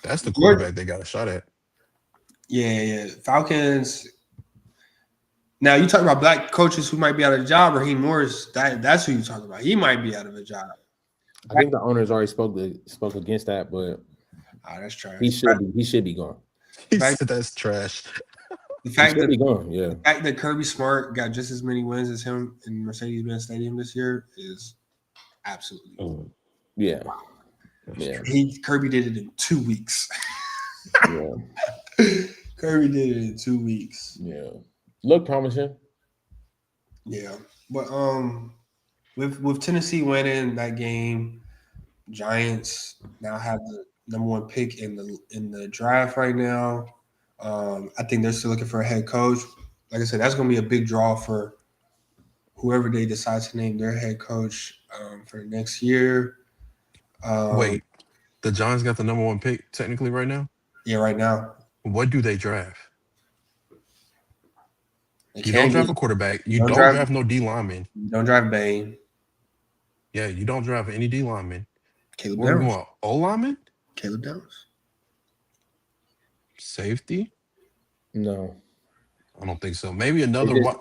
That's the quarterback they got a shot at. Yeah. Falcons. Now you talking about black coaches who might be out of a job, or Raheem Morris. That's who you talking about. He might be out of a job. I think the owners already spoke against that, but that's trash. He should be gone. He said that's trash. The fact that the fact that Kirby Smart got just as many wins as him in Mercedes-Benz Stadium this year is absolutely yeah. Kirby did it in 2 weeks. Yeah. Kirby did it in 2 weeks. Yeah. Look promising. Yeah. But with Tennessee winning that game, Giants now have the number 1 pick in the draft right now. I think they're still looking for a head coach. Like I said, that's going to be a big draw for whoever they decide to name their head coach for the next year. Wait, the Giants got the number 1 pick technically right now? Yeah, right now. What do they draft? You don't draft a quarterback. You don't draft no D lineman. You don't draft Bain. Yeah, you don't draft any D lineman. Caleb We're Downs. going O lineman? Caleb Downs. Safety? No. I don't think so. Maybe another one.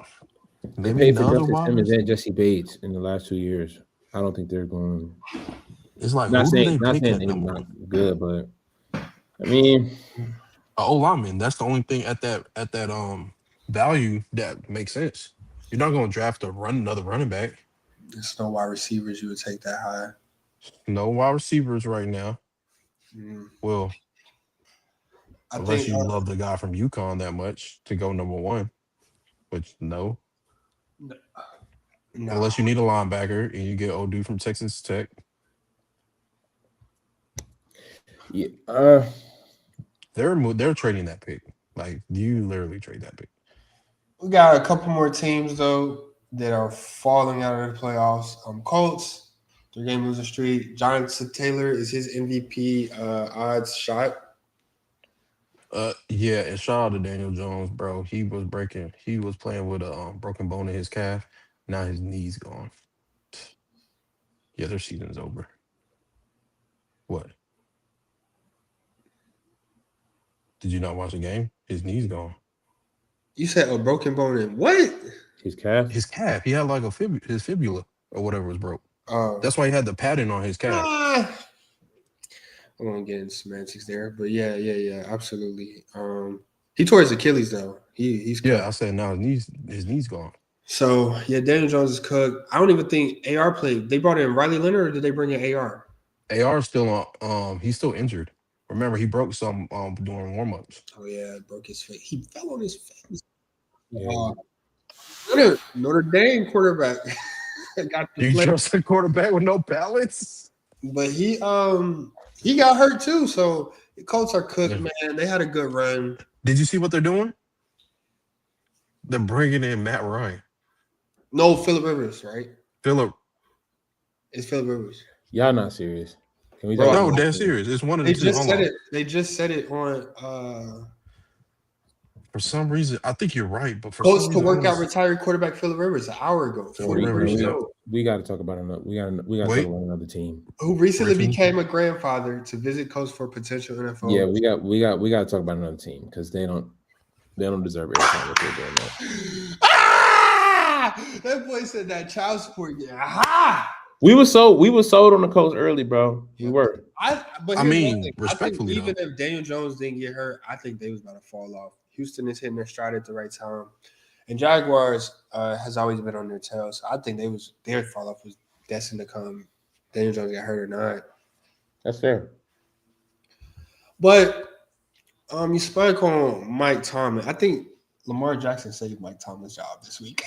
They paid for Justin Simmons and Jesse Bates in the last 2 years. I don't think they're going. It's like not saying they're not good, but I mean, O lineman. That's the only thing at that value that makes sense. You're not going to draft another running back. There's no wide receivers you would take that high. No wide receivers right now. Well, unless you love the guy from UConn that much to go number 1, which no. Unless you need a linebacker and you get old dude from Texas Tech. Yeah. They're trading that pick. Like, you literally trade that pick. We got a couple more teams though that are falling out of the playoffs. Colts, 3-game losing streak. Jonathan Taylor is his MVP odds shot. Yeah, and shout out to Daniel Jones, bro. He was playing with a broken bone in his calf. Now his knee's gone. Yeah, their season's over. What? Did you not watch the game? His knee's gone. You said a broken bone in what? His calf? His calf. He had like his fibula. or whatever was broke. Oh, That's why he had the padding on his calf. I won't get into semantics there, but yeah, absolutely. He tore his Achilles though. He's Yeah, cut. I said no, his knees gone. So yeah, Daniel Jones is cooked. I don't even think AR played. They brought in Riley Leonard, or did they bring in AR? AR still on. He's still injured. Remember, he broke some during warm-ups. Oh yeah, broke his face. He fell on his face. Yeah. Notre Dame quarterback got Do to you play, trust a quarterback with no balance? but he got hurt too. So the Colts are cooked, man. They had a good run. Did you see what they're doing? They're bringing in Matt Ryan. No, Phillip Rivers, right? Phillip. It's Phillip Rivers. Y'all not serious. Can we Bro, talk No, about dead this? serious. It's one of They the two. just Hold said on. it. They just said it on For some reason, I think you're right, but for Colts some to reason, work out retired quarterback Phillip Rivers an hour ago. Phillip Rivers, yeah. We got to talk about another. We got to talk Wait. about another team. Who recently Griffin. became a grandfather to visit Coast for potential NFL. Yeah, we got to talk about another team because they don't deserve it. What they're doing now. That boy said that child support. Yeah, aha! We were sold on the Colts early, bro. We were. But I here's mean, one thing. respectfully, I think even if Daniel Jones didn't get hurt, I think they was about to fall off. Houston is hitting their stride at the right time, and Jaguars has always been on their tail. So I think their fall off was destined to come. Daniel Jones got hurt or not. That's fair. But you spoke on Mike Tomlin. I think Lamar Jackson saved Mike Tomlin's job this week.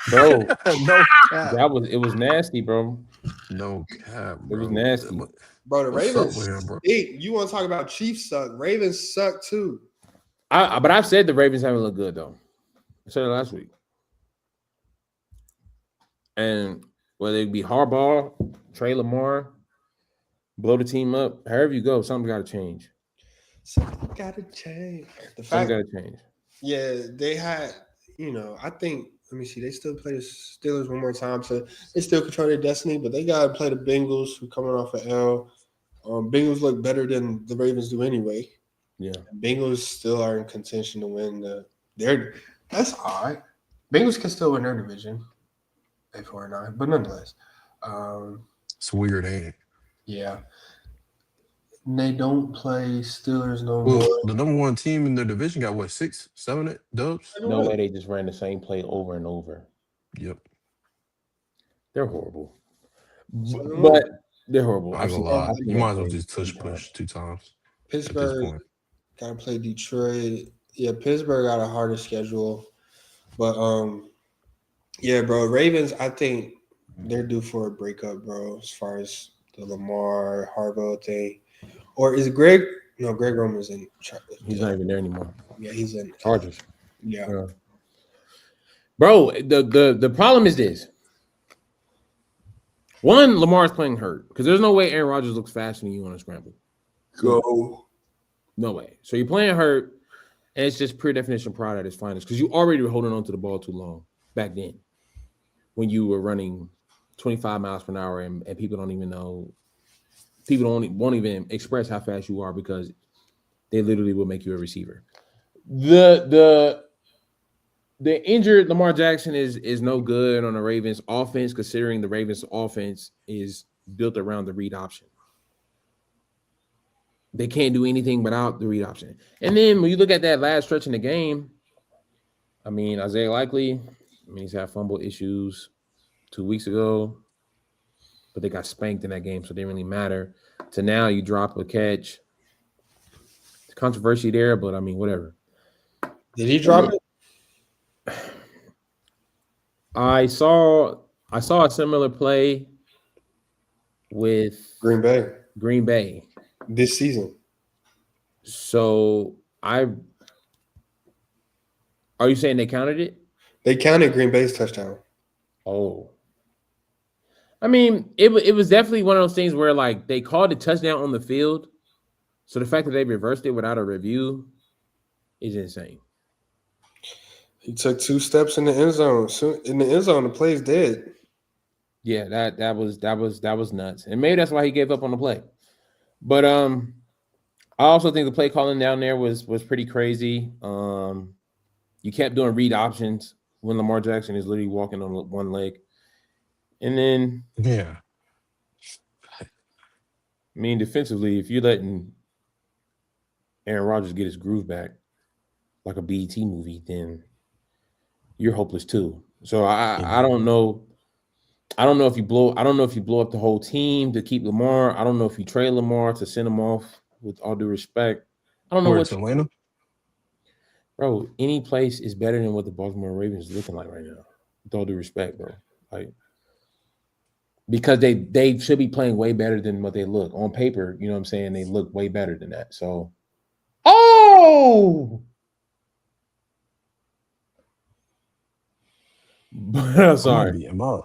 Bro, no cap. it was nasty, bro. No cap, bro. It was nasty. Bro, the What's up Ravens with him, bro? stink. You want to talk about Chiefs suck? Ravens suck too. But I've said the Ravens haven't looked good though. I said it last week. And whether it be Harbaugh, Trey Lamar, blow the team up, however you go, something got to change. Something got to change. Something got to change. Yeah, they had. I think. Let me see. They still play the Steelers one more time, so they still control their destiny. But they got to play the Bengals, who coming off an L. Bengals look better than the Ravens do anyway. Yeah, Bengals still are in contention to win that's all right. Bengals can still win their division, 8-4-9, but nonetheless, It's weird, ain't it? yeah. They don't play Steelers no Well, more. the number one team in their division got what, 6, 7 dubs? no way they just ran the same play over and over. Yep. They're horrible, but they're horrible. I ain't gonna lie. You might as well just push 2 times. At this Pittsburgh point. got to play Detroit. Yeah, Pittsburgh got a harder schedule, but yeah, bro. Ravens, I think they're due for a breakup, bro. As far as the Lamar Harbaugh thing, or is Greg? No, Greg Roman's in. He's not even there anymore. Yeah, he's in Chargers. Yeah. Bro, the problem is this. One, Lamar's playing hurt because there's no way Aaron Rodgers looks faster than you on a scramble. Go. No way. So you're playing hurt, and it's just pure definition pride at its finest because you already were holding on to the ball too long back then when you were running 25 miles per hour and people don't even know. People won't even express how fast you are because they literally will make you a receiver. The injured Lamar Jackson is no good on the Ravens offense, considering the Ravens offense is built around the read option. They can't do anything without the read option. And then when you look at that last stretch in the game, I mean, Isaiah Likely, he's had fumble issues 2 weeks ago, but they got spanked in that game, so it didn't really matter. To now, you drop a catch. It's controversy there, but I mean, whatever. Did he drop it? I saw a similar play with Green Bay this season. So are you saying they counted it? They counted Green Bay's touchdown. Oh. I mean, it was definitely one of those things where like they called a touchdown on the field. So the fact that they reversed it without a review is insane. He took 2 steps in the end zone. In the end zone, the play's dead. Yeah, that was nuts. And maybe that's why he gave up on the play. But I also think the play calling down there was pretty crazy. You kept doing read options when Lamar Jackson is literally walking on one leg. And then, Yeah. I mean, defensively, if you're letting Aaron Rodgers get his groove back like a BET movie, then you're hopeless too. So I don't know. I don't know if you blow up the whole team to keep Lamar. I don't know if you trade Lamar to send him off, with all due respect. I don't know Where's Atlanta? Bro, any place is better than what the Baltimore Ravens is looking like right now. With all due respect, bro. Like, because they should be playing way better than what they look. On paper, you know what I'm saying? They look way better than that. So, sorry. Am I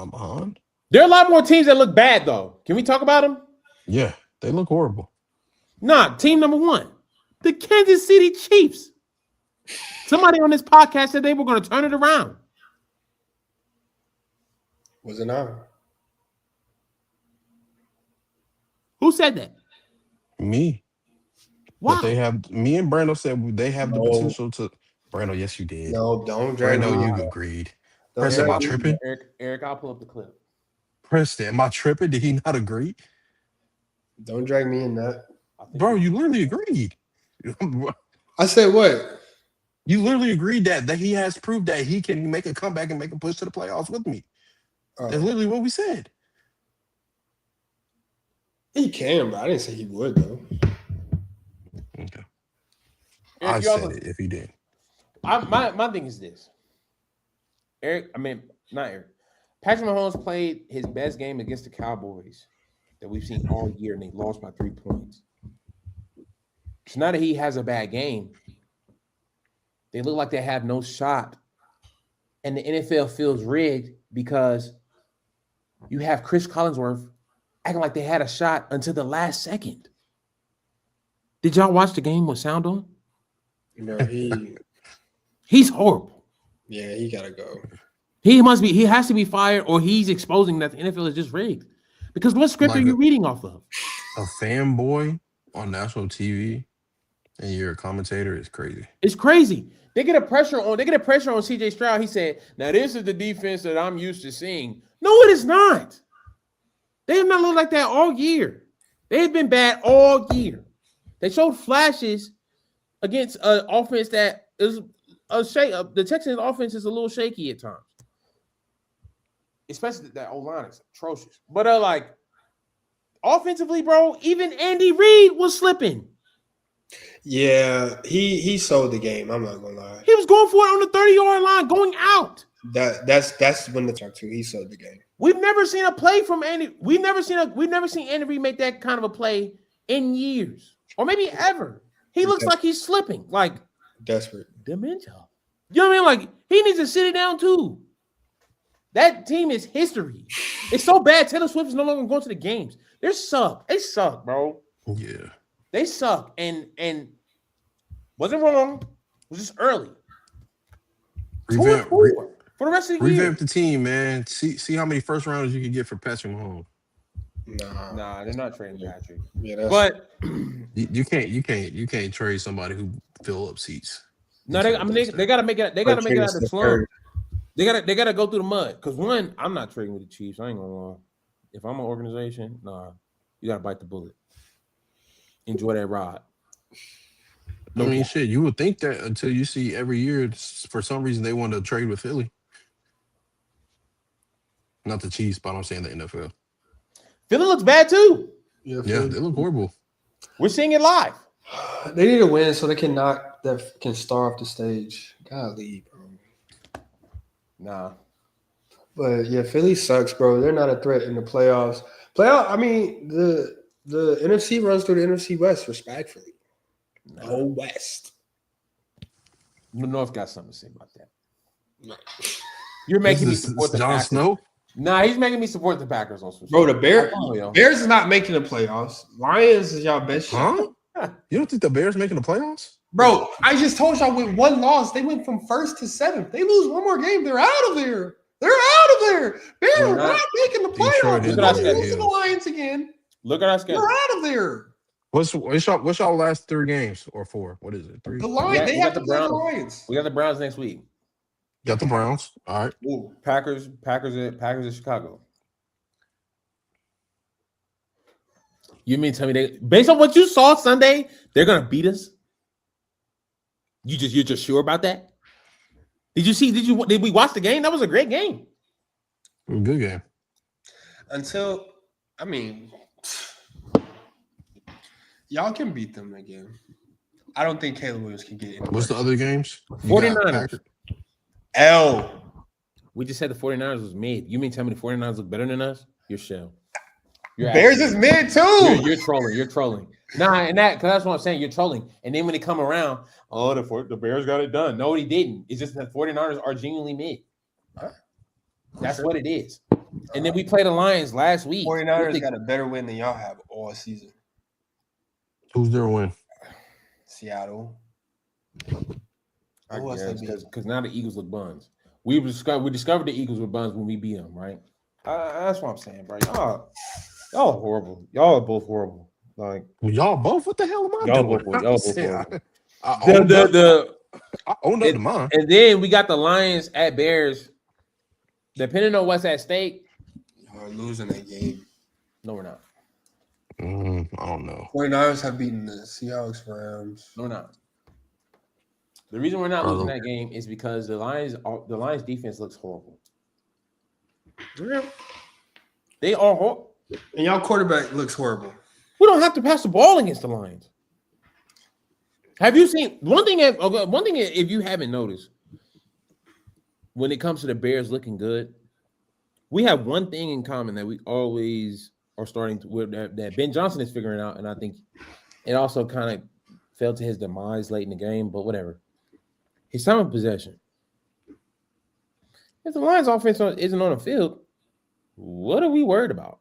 behind? There are a lot more teams that look bad, though. Can we talk about them? Yeah, they look horrible. Nah, team number one, the Kansas City Chiefs. Somebody on this podcast said they were going to turn it around. Was it not? Who said that? Me. Why? But they have me and Brando said they have the potential to. Brando, yes, you did. No, don't drag Brando, me. you agreed. Don't Preston, am I drag me. tripping? Eric, I'll pull up the clip. Preston, am I tripping? Did he not agree? Don't drag me in that. Bro, you literally agreed. I said what? You literally agreed that he has proved that he can make a comeback and make a push to the playoffs with me. That's literally what we said. He can, but I didn't say he would, though. Okay. Eric, I said it if he did. My thing is this. Not Eric. Patrick Mahomes played his best game against the Cowboys that we've seen all year, and they lost by 3 points. So now that he has a bad game, they look like they have no shot. And the NFL feels rigged because you have Chris Collinsworth acting like they had a shot until the last second. Did y'all watch the game with sound on? No, he's horrible. Yeah, he gotta go. He has to be fired, or he's exposing that the NFL is just rigged. Because what script are you reading off of? A fanboy on national TV and you're a commentator is crazy. It's crazy. They get a pressure on CJ Stroud. He said, now this is the defense that I'm used to seeing. No, it is not. They have not looked like that all year. They have been bad all year. They showed flashes against an offense that is the Texans offense is a little shaky at times. Especially that O-line is atrocious. But like offensively, bro, even Andy Reid was slipping. Yeah, he sold the game. I'm not gonna lie. He was going for it on the 30-yard line, going out. That's when the talk to. He sold the game. We've never seen a play from Andy. We've never seen Andy Reid make that kind of a play in years, or maybe ever. He looks like he's slipping, like desperate, dementia. You know what I mean? Like he needs to sit it down too. That team is history. It's so bad. Taylor Swift is no longer going to the games. They suck, bro. Yeah, they suck. And wasn't wrong. It was just early. Revamp, for the rest of the year. Revamp the team, man. See how many first rounders you can get for Patrick Mahomes. Nah, they're not trading Patrick. Yeah, but you can't trade somebody who fill up seats. No, they gotta make it. They gotta make it out of the slump. They gotta go through the mud. Because one, I'm not trading with the Chiefs. I ain't gonna lie. If I'm an organization, you gotta bite the bullet. Enjoy that ride. I mean, shit, you would think that until you see every year, for some reason, they want to trade with Philly. Not the Chiefs, but I'm saying the NFL. Philly looks bad too. Yeah, they look horrible. We're seeing it live. They need to win so they can knock that can star off the stage. Golly, bro. Nah. But yeah, Philly sucks, bro. They're not a threat in the playoffs. I mean, the NFC runs through the NFC West respectfully. The whole West. The North got something to say about that. No. You're making me support the Packers. Snow? Nah, he's making me support the Packers on some Bro, the Bears is not making the playoffs. Lions is y'all best shot. You don't think the Bears making the playoffs? Bro, I just told y'all with one loss, they went from 1st to 7th. They lose one more game, they're out of there. They're out of there. Bears are not making the playoffs. They're losing the Lions again. Look at our schedule. They're out of there. What's y'all last 3 games or 4? What is it? 3. The Lions. They have to play the Browns. Lions. We got the Browns next week. Got the Browns. All right. Ooh. Packers in Chicago. You mean tell me they based on what you saw Sunday, they're gonna beat us? You're just sure about that? Did we watch the game? That was a great game. Good game. Until, I mean, y'all can beat them again. I don't think Caleb Williams can get in. What's the other games? 49ers. L. We just said the 49ers was mid. You mean tell me the 49ers look better than us? You're shell. Bears is mid too. You're trolling. You're trolling. Nah, and because that's what I'm saying. You're trolling. And then when they come around, the Bears got it done. No, they didn't. It's just that 49ers are genuinely mid. That's what it is. And then we played the Lions last week. 49ers got a better win than y'all have all season. Who's their win? Seattle. I guess because now the Eagles look buns. We discovered the Eagles were buns when we beat them, right? That's what I'm saying, bro. Y'all are horrible. Y'all are both horrible. Like y'all both. What the hell am I doing? Y'all both horrible. I own up to mine. And then we got the Lions at Bears. Depending on what's at stake, y'all losing that game. No, we're not. I don't know. 49ers have beaten the Seahawks, Rams. No, we're not. The reason we're not losing that game is because the Lions defense looks horrible. Yeah. They are horrible. And y'all quarterback looks horrible. We don't have to pass the ball against the Lions. Have you seen one thing? If you haven't noticed, when it comes to the Bears looking good, we have one thing in common that we always are starting to that Ben Johnson is figuring out, and I think it also kind of fell to his demise late in the game. But whatever, his time of possession. If the Lions' offense isn't on the field, what are we worried about?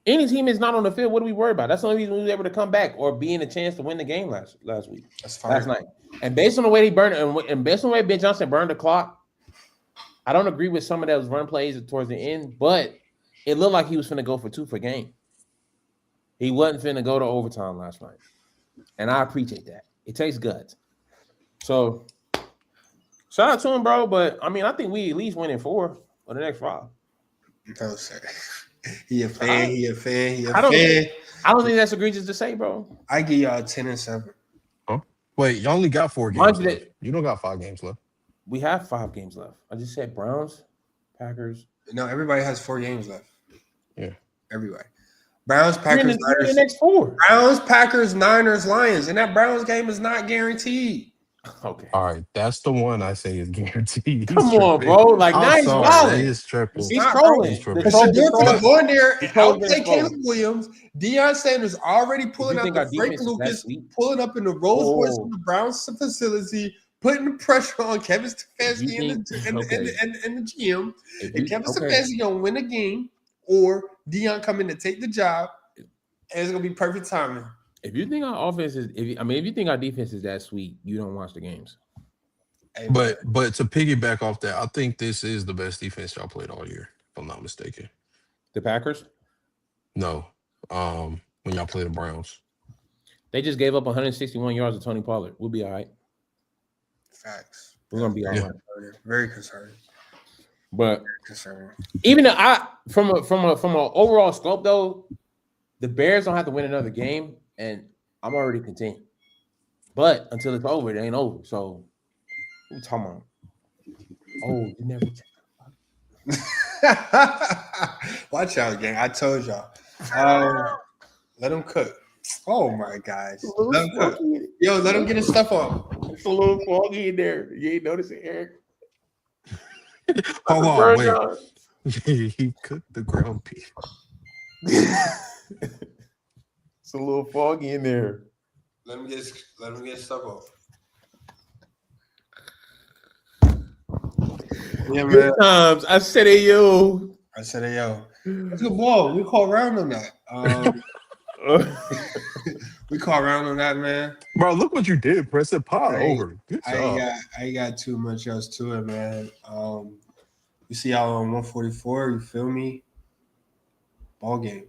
Any team is not on the field. What are we worried about? That's the only reason we were able to come back or be in a chance to win the game last week. That's fine. Last night. And based on the way they burned and based on the way Ben Johnson burned the clock, I don't agree with some of those run plays towards the end, but it looked like he was finna go for 2 per game. He wasn't finna go to overtime last night. And I appreciate that. It takes guts. So shout out to him, bro. But I mean, I think we at least win in 4 or the next 5. No, sir. He a fan. I don't think that's egregious to say, bro. I give y'all 10 and 7. Huh? Wait, you only got 4 games left. You don't got 5 games left. We have 5 games left. I just said Browns, Packers. No, everybody has 4 games left. Yeah. Everybody. Browns, Packers, Niners. The next 4. Browns, Packers, Niners, Lions. And that Browns game is not guaranteed. Okay. All right. That's the one I say is guaranteed. Come on, bro. Like, nice. He's tripping. He's trolling. Because you're going there and outplay Caleb Williams. Deion Sanders already pulling up the Frank Lucas, pulling up in the Rolls Royce in the Browns facility, putting the pressure on Kevin Stefanski and the GM. And Kevin Stefanski going to win a game, or Deion coming to take the job, and it's going to be perfect timing. If you think our offense is, if you think our defense is that sweet, you don't watch the games. But to piggyback off that, I think this is the best defense y'all played all year, if I'm not mistaken. The Packers? No. When y'all play the Browns. They just gave up 161 yards to Tony Pollard. We'll be all right. Facts. We're gonna be all right. Very concerned. But even from an overall scope though, the Bears don't have to win another game, and I'm already content. But until it's over, it ain't over. So what are you talking about? Oh, you never watch out, gang. I told y'all. Let them cook. Oh my gosh. Let them cook. Yo, let them get his stuff off. It's a little foggy in there. You ain't noticing, Eric? Hold on, wait. He cooked the ground beef. It's a little foggy in there. Let him get his stuff off. Yeah, man. Good times. I said AYOO. That's a good ball. We call around on that. We call around on that, man. Bro, look what you did. Press the pot over. Good job. I ain't got too much else to it, man. You see y'all on 144. You feel me? Ball game.